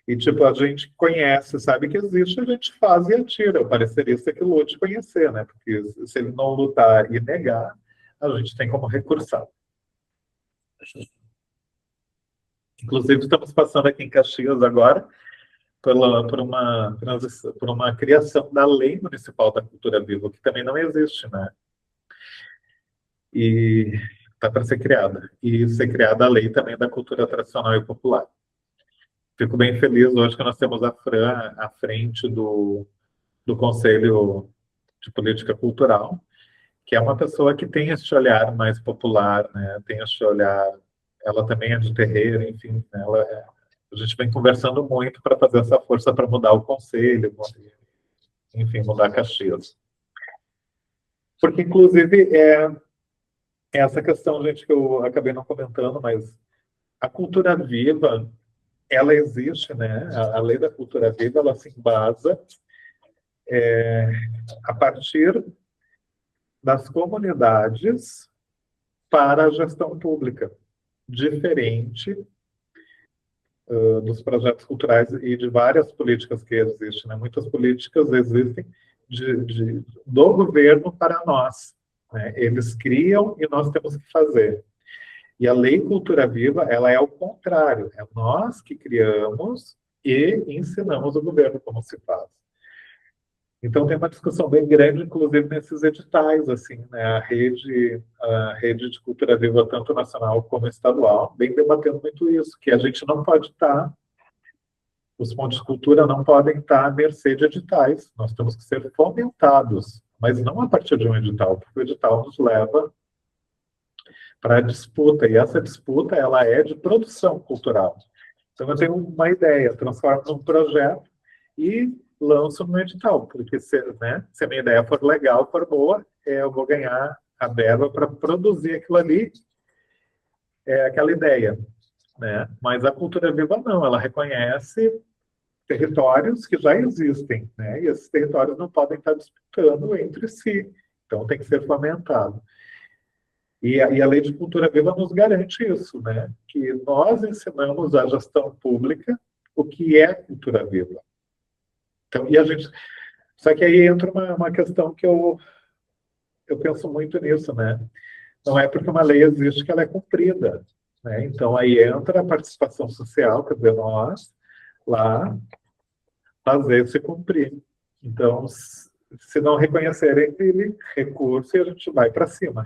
A: E, tipo, a gente conhece, sabe que existe, a gente faz e atira. O parecerista que lute conhecer, né? Porque se ele não lutar e negar, a gente tem como recursar. Inclusive, estamos passando aqui em Caxias agora por uma criação da Lei Municipal da Cultura Viva, que também não existe, né? E está para ser criada. E ser criada a lei também da cultura tradicional e popular. Fico bem feliz hoje que nós temos a Fran à frente do Conselho de Política Cultural, que é uma pessoa que tem esse olhar mais popular, né? Tem esse olhar, ela também é de terreiro, enfim, a gente vem conversando muito para fazer essa força para mudar o Conselho, enfim, mudar Caxias. Porque, inclusive, essa questão, gente, que eu acabei não comentando, mas a cultura viva, ela existe, né? A lei da cultura viva, ela se embasa a partir das comunidades para a gestão pública, diferente dos projetos culturais e de várias políticas que existem, né? Muitas políticas existem do governo para nós, né? Eles criam e nós temos que fazer. E a Lei Cultura Viva, ela é o contrário. É nós que criamos e ensinamos o governo como se faz. Então, tem uma discussão bem grande, inclusive, nesses editais, assim, né? A rede de cultura viva, tanto nacional como estadual, vem debatendo muito isso, que a gente não pode estar, os pontos de cultura não podem estar à mercê de editais. Nós temos que ser fomentados, mas não a partir de um edital, porque o edital nos leva para a disputa, e essa disputa, ela é de produção cultural. Então, eu tenho uma ideia, transformo num projeto e lanço no edital, porque se a minha ideia for legal, for boa, eu vou ganhar a verba para produzir aquilo ali, aquela ideia, né? Mas a cultura viva não, ela reconhece territórios que já existem, né? E esses territórios não podem estar disputando entre si, então tem que ser fomentado. E a Lei de Cultura Viva nos garante isso, né? Que nós ensinamos à gestão pública o que é cultura viva. Então, só que aí entra uma questão que eu penso muito nisso, né? Não é porque uma lei existe que ela é cumprida, né? Então, aí entra a participação social, quer dizer, nós lá fazer se cumprir. Então, se não reconhecerem ele, recurso, e a gente vai para cima.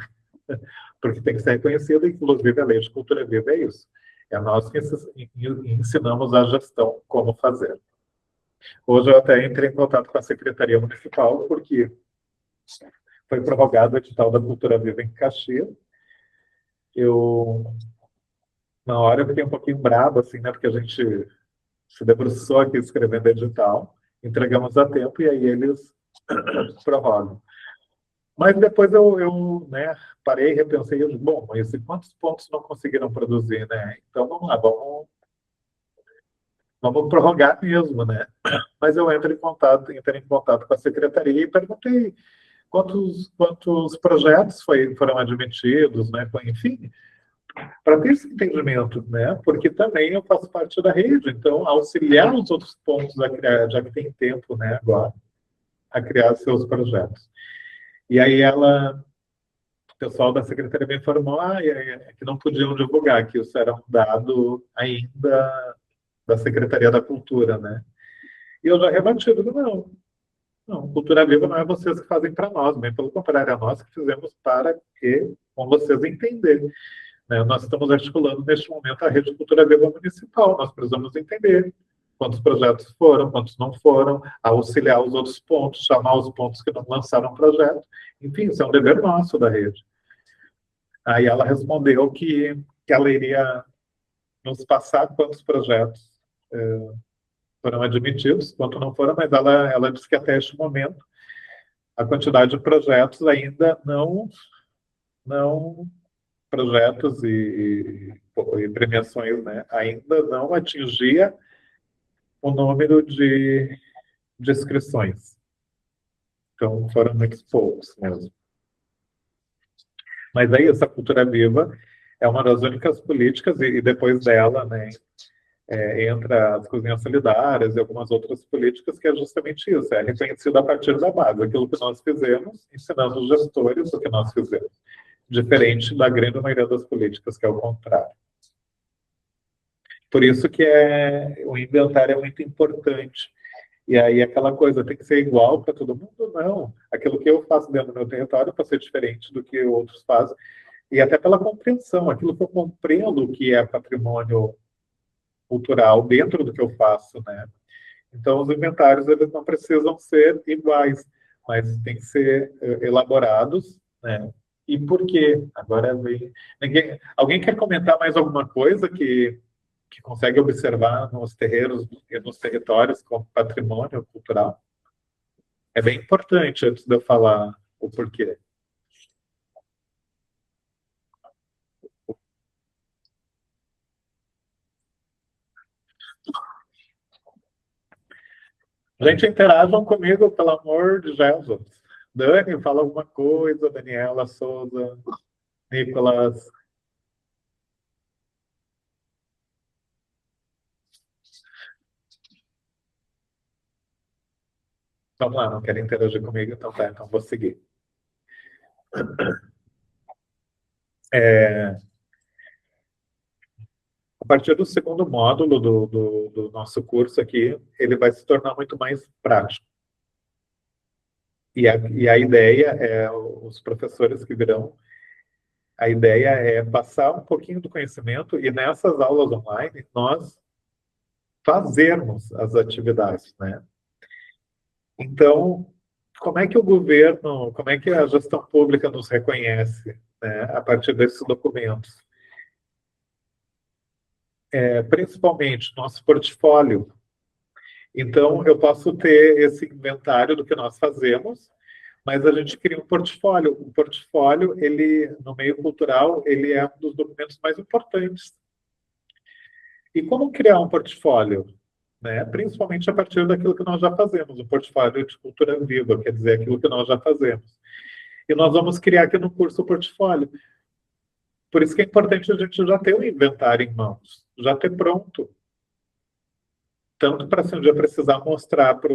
A: Porque tem que ser reconhecido, inclusive a Lei de Cultura Viva é isso. É nós que ensinamos a gestão como fazer. Hoje eu até entrei em contato com a Secretaria Municipal, porque foi prorrogado o edital da Cultura Viva em Caxias. Na hora eu fiquei um pouquinho bravo, assim, né, porque a gente se debruçou aqui escrevendo edital, entregamos a tempo e aí eles prorrogam. Mas depois eu né, parei, repensei, eu digo, bom, mas e quantos pontos não conseguiram produzir, né? Então vamos lá, vamos prorrogar mesmo, né? Mas eu entrei em contato com a secretaria e perguntei quantos projetos foram admitidos, né? Enfim, para ter esse entendimento, né? Porque também eu faço parte da rede, então auxiliar os outros pontos a criar, já que tem tempo, né? Agora, a criar seus projetos. E aí o pessoal da secretaria me informou que não podiam divulgar, que isso era um dado ainda da Secretaria da Cultura, né? E eu já rebati, eu digo, não, Cultura Viva não é vocês que fazem para nós, bem pelo contrário, é nós que fizemos para que, com vocês entenderem. Né? Nós estamos articulando, neste momento, a Rede Cultura Viva Municipal, nós precisamos entender quantos projetos foram, quantos não foram, auxiliar os outros pontos, chamar os pontos que não lançaram projeto. Enfim, isso é um dever nosso da rede. Aí ela respondeu que ela iria nos passar quantos projetos foram admitidos, quanto não foram, mas ela disse que até este momento a quantidade de projetos ainda não projetos e premiações, né, ainda não atingia o número de inscrições. Então, foram muito poucos mesmo. Mas aí, essa Cultura Viva é uma das únicas políticas, e depois dela, né, entra as cozinhas solidárias e algumas outras políticas, que é justamente isso, é reconhecido a partir da base, aquilo que nós fizemos, ensinando os gestores o que nós fizemos, diferente da grande maioria das políticas, que é o contrário. Por isso que o inventário é muito importante. E aí aquela coisa tem que ser igual para todo mundo? Não. Aquilo que eu faço dentro do meu território pode ser diferente do que outros fazem. E até pela compreensão, aquilo que eu compreendo que é patrimônio cultural dentro do que eu faço, né? Então, os inventários, eles não precisam ser iguais, mas tem que ser elaborados, né? E por quê? Agora vem... Alguém quer comentar mais alguma coisa que consegue observar nos terreiros e nos territórios como patrimônio cultural? É bem importante, antes de eu falar o porquê. Gente, interajam comigo, pelo amor de Jesus. Dani, fala alguma coisa. Daniela Souza, Nicolas. Vamos lá, não querem interagir comigo? Então tá, então vou seguir. A partir do segundo módulo do nosso curso aqui, ele vai se tornar muito mais prático. E a ideia é, os professores que virão, a ideia é passar um pouquinho do conhecimento e nessas aulas online nós fazermos as atividades, né? Então, como é que o governo, como é que a gestão pública nos reconhece, né, a partir desses documentos? Principalmente nosso portfólio. Então, eu posso ter esse inventário do que nós fazemos, mas a gente cria um portfólio. O portfólio, ele, no meio cultural, ele é um dos documentos mais importantes. E como criar um portfólio? Né? Principalmente a partir daquilo que nós já fazemos, o portfólio de cultura viva, quer dizer, aquilo que nós já fazemos. E nós vamos criar aqui no curso o portfólio. Por isso que é importante a gente já ter o inventário em mãos, já ter pronto. Tanto para se um dia precisar mostrar para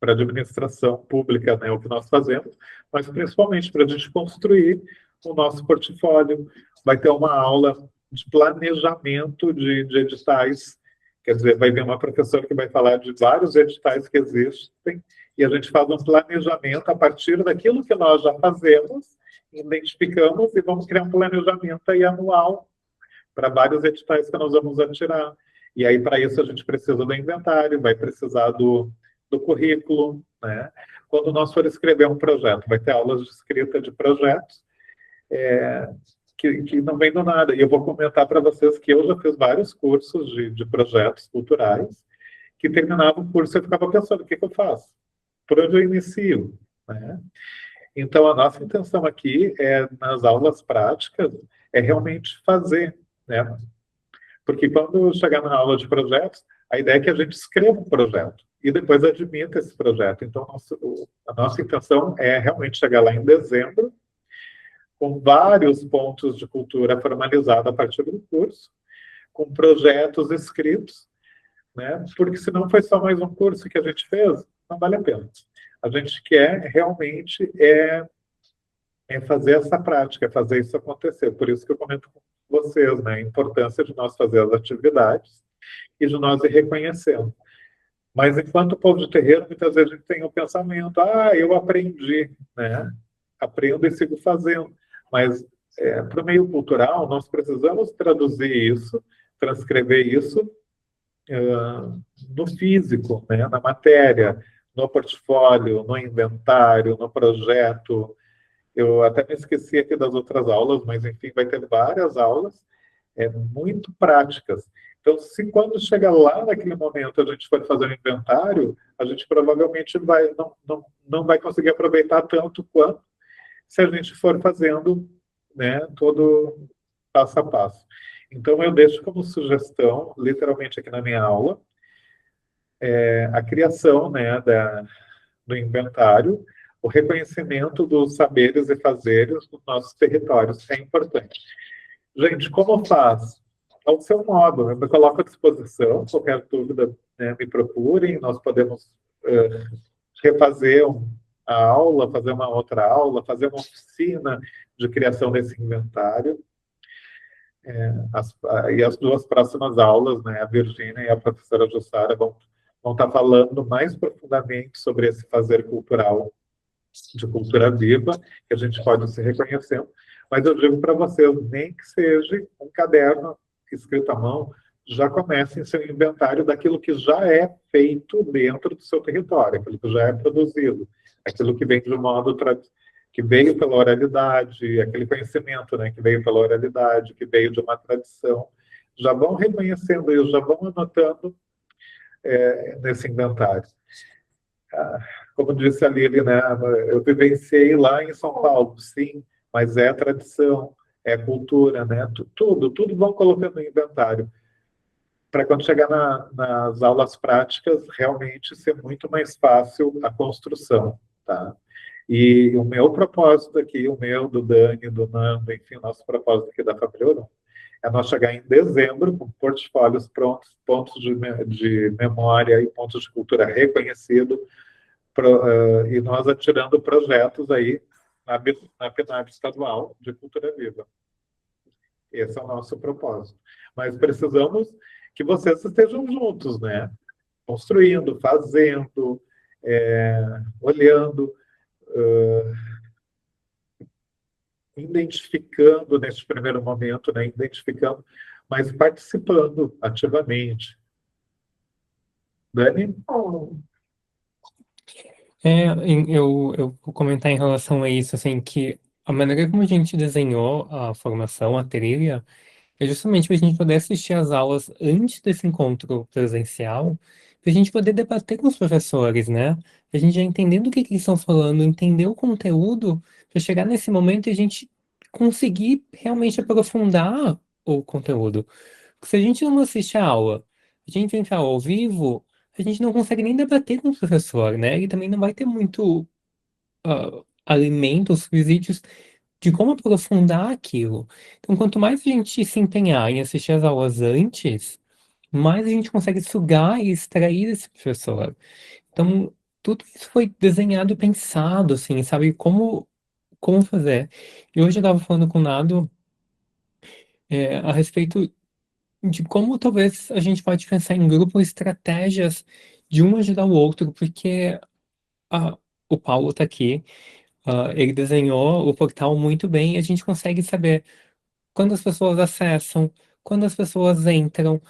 A: a administração pública, né, o que nós fazemos, mas principalmente para a gente construir o nosso portfólio. Vai ter uma aula de planejamento de editais, quer dizer, vai vir uma professora que vai falar de vários editais que existem, e a gente faz um planejamento a partir daquilo que nós já fazemos, identificamos e vamos criar um planejamento aí anual para vários editais que nós vamos atirar. E aí, para isso, a gente precisa do inventário, vai precisar do currículo, né? Quando nós for escrever um projeto, vai ter aulas de escrita de projetos, que não vem do nada. E eu vou comentar para vocês que eu já fiz vários cursos de projetos culturais, que terminava o curso e eu ficava pensando, o que eu faço? por onde eu inicio, né? Então, a nossa intenção aqui nas aulas práticas, é realmente fazer, né? Porque quando chegar na aula de projetos, a ideia é que a gente escreva um projeto e depois admita esse projeto. Então, a nossa intenção é realmente chegar lá em dezembro, com vários pontos de cultura formalizada a partir do curso, com projetos escritos, né? Porque senão foi só mais um curso que a gente fez, não vale a pena. A gente quer realmente fazer essa prática, é fazer isso acontecer. Por isso que eu comento com vocês, né, a importância de nós fazer as atividades e de nós ir reconhecendo. Mas enquanto povo de terreiro, muitas vezes a gente tem o pensamento, eu aprendi, né? Aprendo e sigo fazendo. Mas para o meio cultural, nós precisamos traduzir isso, transcrever isso no físico, né? Na matéria, no portfólio, no inventário, no projeto. Eu até me esqueci aqui das outras aulas, mas enfim, vai ter várias aulas muito práticas. Então, se quando chega lá naquele momento a gente for fazer um inventário, a gente provavelmente não vai conseguir aproveitar tanto quanto se a gente for fazendo, né, todo passo a passo. Então, eu deixo como sugestão, literalmente aqui na minha aula, a criação, né, do inventário, o reconhecimento dos saberes e fazeres dos nossos territórios. É importante. Gente, como faz? Ao seu modo, eu me coloco à disposição, qualquer dúvida, né, me procurem, nós podemos refazer a aula, fazer uma outra aula, fazer uma oficina de criação desse inventário. E as duas próximas aulas, né, a Virgínia e a professora Jussara vão estar falando mais profundamente sobre esse fazer cultural de cultura viva, que a gente pode se reconhecendo. Mas eu digo para vocês, nem que seja um caderno escrito à mão, já comecem seu inventário daquilo que já é feito dentro do seu território, aquilo que já é produzido, aquilo que vem de um modo que veio pela oralidade, aquele conhecimento, né, que veio pela oralidade, que veio de uma tradição. Já vão reconhecendo isso, já vão anotando nesse inventário. Como disse a Lili, né, eu vivenciei lá em São Paulo, sim, mas é tradição, é cultura, né, tudo vão colocando no inventário, para quando chegar nas aulas práticas, realmente ser muito mais fácil a construção, tá? E o meu propósito aqui, o meu, do Dani, do Nando, enfim, o nosso propósito aqui da Família Ouro, é nós chegar em dezembro com portfólios prontos, pontos de memória e pontos de cultura reconhecidos, e nós atirando projetos aí na PNAB estadual de cultura viva. Esse é o nosso propósito. Mas precisamos que vocês estejam juntos, né? Construindo, fazendo, olhando, identificando nesse primeiro momento, né? Identificando, mas participando ativamente. Dani?
B: Eu vou comentar em relação a isso, assim, que a maneira como a gente desenhou a formação, a trilha, é justamente para a gente poder assistir às aulas antes desse encontro presencial, para a gente poder debater com os professores, né? A gente já entendendo o que eles estão falando, entender o conteúdo, para chegar nesse momento e a gente conseguir realmente aprofundar o conteúdo. Porque se a gente não assiste a aula, a gente entrar ao vivo, a gente não consegue nem debater com o professor, né? Ele também não vai ter muito alimentos, subsídios de como aprofundar aquilo. Então, quanto mais a gente se empenhar em assistir as aulas antes, mais a gente consegue sugar e extrair desse professor. Então, tudo isso foi desenhado, pensado, assim, sabe? Como fazer. E hoje eu estava falando com o Nado a respeito de como talvez a gente pode pensar em grupo estratégias de um ajudar o outro, porque o Paulo está aqui, ele desenhou o portal muito bem, e a gente consegue saber quando as pessoas acessam, quando as pessoas entram,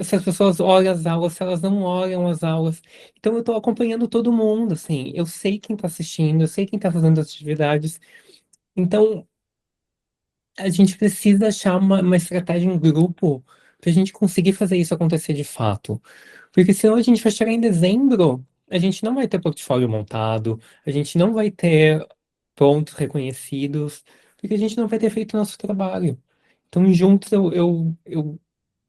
B: se as pessoas olham as aulas, se elas não olham as aulas. Então eu estou acompanhando todo mundo, assim, eu sei quem está assistindo, eu sei quem está fazendo as atividades. Então a gente precisa achar uma estratégia em grupo para a gente conseguir fazer isso acontecer de fato. Porque senão a gente vai chegar em dezembro, a gente não vai ter portfólio montado, a gente não vai ter pontos reconhecidos, porque a gente não vai ter feito o nosso trabalho. Então, juntos, eu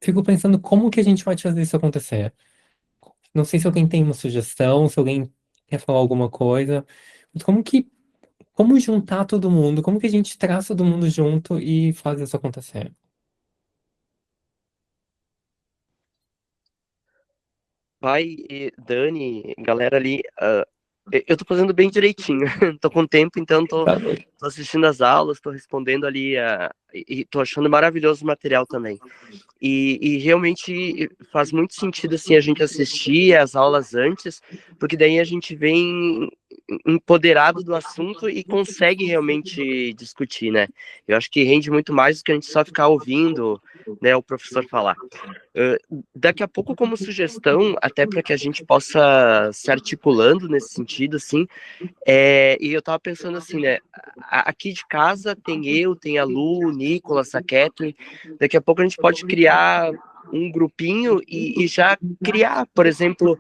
B: fico pensando como que a gente pode fazer isso acontecer. Não sei se alguém tem uma sugestão, se alguém quer falar alguma coisa, mas como juntar todo mundo, como que a gente traz todo mundo junto e faz isso acontecer?
D: Pai, Dani, galera ali, eu tô fazendo bem direitinho, tô com tempo, então
B: Tá?
D: tô assistindo as aulas, tô respondendo ali, e tô achando maravilhoso o material também. E realmente faz muito sentido assim a gente assistir as aulas antes, porque daí a gente vem empoderado do assunto e consegue realmente discutir, né? Eu acho que rende muito mais do que a gente só ficar ouvindo, né, o professor falar. Daqui a pouco, como sugestão, até para que a gente possa se articulando nesse sentido, assim, e eu tava pensando assim, né? Aqui de casa tem a Lu, o Nicolas, a Kathleen. Daqui a pouco a gente pode criar um grupinho e já criar, por exemplo,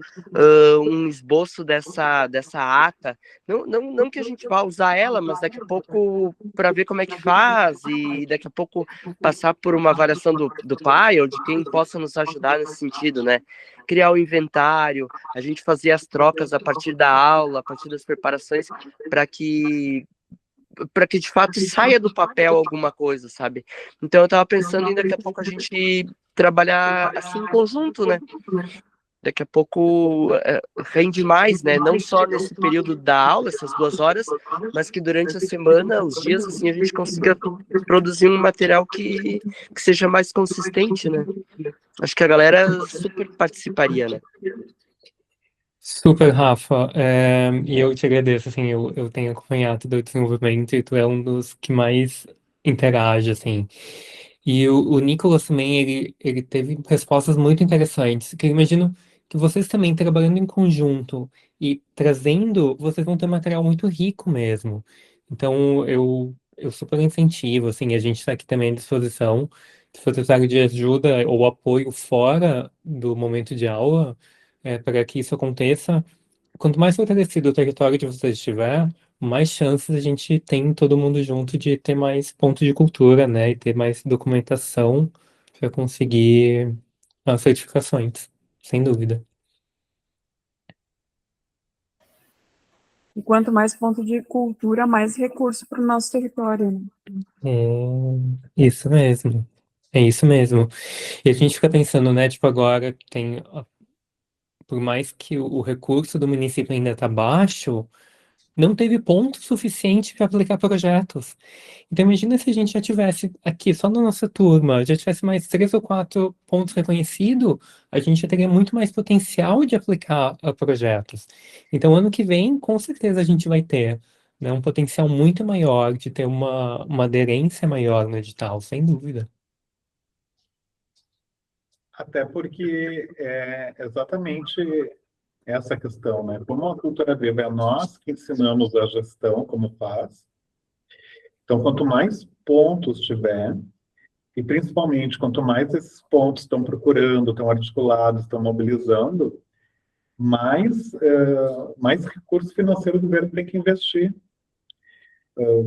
D: um esboço dessa ata. Não que a gente vá usar ela, mas daqui a pouco para ver como é que faz e daqui a pouco passar por uma avaliação do pai ou de quem possa nos ajudar nesse sentido, né? Criar o inventário, a gente fazer as trocas a partir da aula, a partir das preparações, para que de fato saia do papel alguma coisa, sabe? Então eu tava pensando em daqui a pouco a gente trabalhar assim em conjunto, né? Daqui a pouco rende mais, né? Não só nesse período da aula, essas 2 horas, mas que durante a semana, os dias, assim, a gente consiga produzir um material que seja mais consistente, né? Acho que a galera super participaria, né?
B: Super, Rafa. E eu te agradeço, assim, eu tenho acompanhado o desenvolvimento e tu é um dos que mais interage, assim. E o Nicolas também, ele teve respostas muito interessantes, que eu imagino que vocês também, trabalhando em conjunto e trazendo, vocês vão ter material muito rico mesmo. Então, eu super incentivo, assim, a gente está aqui também à disposição, se for necessário de ajuda ou apoio fora do momento de aula, para que isso aconteça. Quanto mais fortalecido o território de vocês estiver, mais chances a gente tem todo mundo junto de ter mais pontos de cultura, né? E ter mais documentação para conseguir as certificações, sem dúvida.
C: E quanto mais ponto de cultura, mais recurso para o nosso território, né?
B: É isso mesmo. É isso mesmo. E a gente fica pensando, né? Tipo, agora tem, por mais que o recurso do município ainda está baixo, não teve ponto suficiente para aplicar projetos. Então, imagina se a gente já tivesse aqui, só na nossa turma, já tivesse mais 3 ou 4 pontos reconhecidos, a gente já teria muito mais potencial de aplicar a projetos. Então, ano que vem, com certeza, a gente vai ter, né, um potencial muito maior de ter uma aderência maior no edital, sem dúvida.
A: Até porque é exatamente essa questão, né? Como a cultura viva é nós que ensinamos a gestão, como faz. Então, quanto mais pontos tiver, e principalmente quanto mais esses pontos estão procurando, estão articulados, estão mobilizando, mais recurso financeiro o governo tem que investir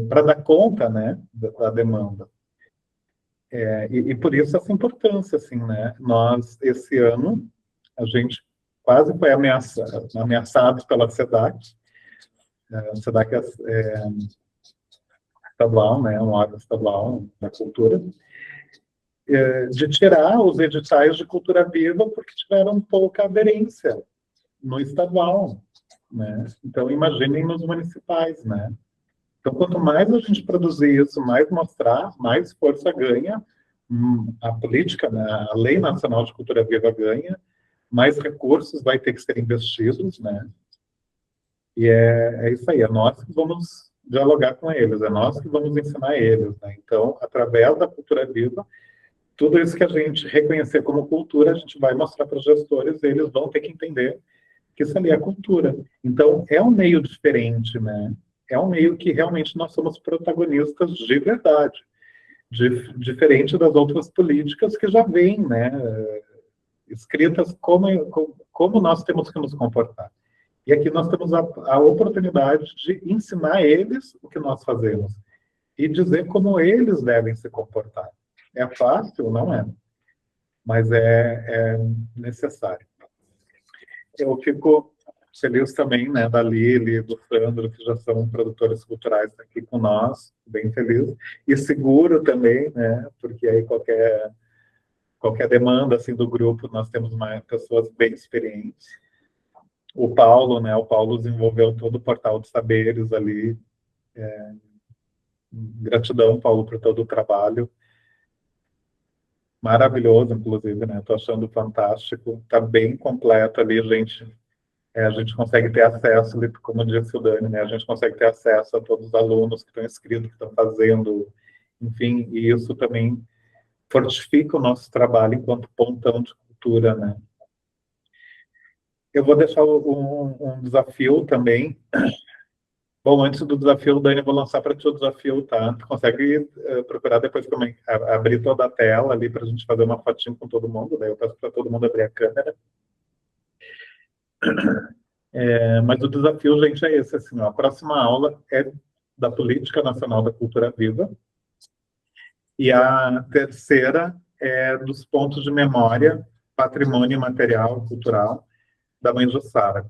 A: para dar conta, né, da demanda. E por isso essa importância, assim, né? Nós, esse ano, a gente quase foi ameaçado pela SEDAC. A SEDAC é estadual, né, um órgão estadual da cultura, de tirar os editais de cultura viva porque tiveram pouca aderência no estadual, né? Então, imaginem nos municipais, né? Então, quanto mais a gente produzir isso, mais mostrar, mais força ganha a política, né? A Lei Nacional de Cultura Viva ganha, mais recursos vai ter que ser investidos, né? E é isso aí, é nós que vamos dialogar com eles, é nós que vamos ensinar eles, né? Então, através da cultura viva, tudo isso que a gente reconhecer como cultura, a gente vai mostrar para os gestores, eles vão ter que entender que isso ali é cultura. Então, é um meio diferente, né? É um meio que realmente nós somos protagonistas de verdade, diferente das outras políticas que já vêm, né? Escritas como nós temos que nos comportar. E aqui nós temos a oportunidade de ensinar eles o que nós fazemos e dizer como eles devem se comportar. É fácil? Não é. Mas é necessário. Eu fico feliz também, né, da Lili, do Sandro, que já são produtores culturais aqui com nós, bem feliz. E seguro também, né, porque aí qualquer demanda assim, do grupo, nós temos pessoas bem experientes. O Paulo, né, o Paulo desenvolveu todo o portal de saberes ali. Gratidão, Paulo, por todo o trabalho. Maravilhoso, inclusive, né? Estou achando fantástico. Está bem completo ali, gente. A gente consegue ter acesso, como disse o Dani, né? A gente consegue ter acesso a todos os alunos que estão inscritos, que estão fazendo, enfim, e isso também fortifica o nosso trabalho enquanto pontão de cultura, né? Eu vou deixar um desafio também. Bom, antes do desafio, Dani, eu vou lançar para ti o desafio, tá? Tu consegue procurar depois também, abrir toda a tela ali para a gente fazer uma fotinho com todo mundo, daí eu peço para todo mundo abrir a câmera. Mas o desafio, gente, é esse, assim, ó, a próxima aula é da Política Nacional da Cultura Viva, e a terceira é dos pontos de memória, patrimônio imaterial, cultural, da Mãe Jussara.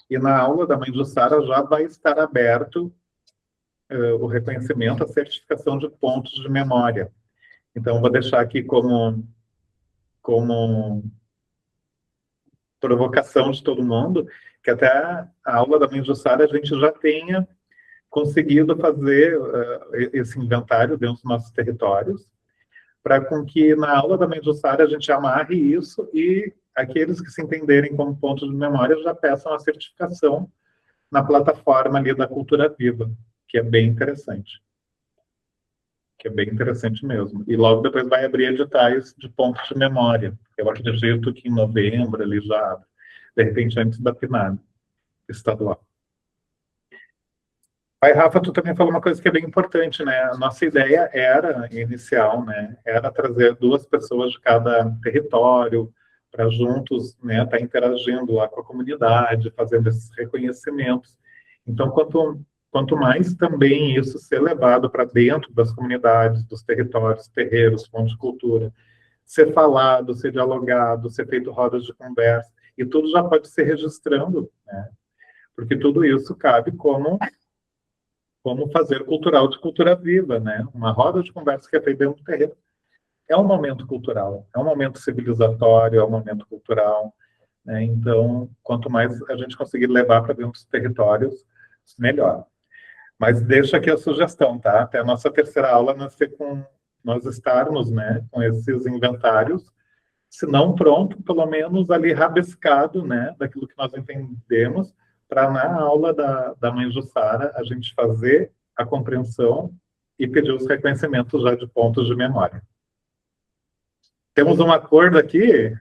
A: E na aula da Mãe Jussara já vai estar aberto o reconhecimento, a certificação de pontos de memória. Então, vou deixar aqui como provocação de todo mundo, que até a aula da Mãe Jussara a gente já tenha conseguido fazer esse inventário dentro dos nossos territórios, para com que na aula da Mãe Jussara a gente amarre isso e aqueles que se entenderem como pontos de memória já peçam a certificação na plataforma ali da Cultura Viva, que é bem interessante. Que é bem interessante mesmo. E logo depois vai abrir editais de pontos de memória. Eu acredito que em novembro ele já abre, de repente antes da PNAD estadual. Aí, Rafa, tu também falou uma coisa que é bem importante, né? A nossa ideia inicial, né, era trazer 2 pessoas de cada território para juntos, né, estar interagindo lá com a comunidade, fazendo esses reconhecimentos. Então, quanto mais também isso ser levado para dentro das comunidades, dos territórios, terreiros, pontos de cultura, ser falado, ser dialogado, ser feito rodas de conversa, e tudo já pode ser registrando, né? Porque tudo isso cabe como fazer cultural de cultura viva, né? Uma roda de conversa que é feita dentro do terreno é um momento cultural, é um momento civilizatório, é um momento cultural, né? Então, quanto mais a gente conseguir levar para dentro dos territórios, melhor. Mas deixa aqui a sugestão, tá? Até a nossa terceira aula nós estarmos, né, com esses inventários, se não pronto, pelo menos ali rabiscado, né, daquilo que nós entendemos, para na aula da Mãe Jussara a gente fazer a compreensão e pedir os reconhecimentos já de pontos de memória. Temos um acordo aqui?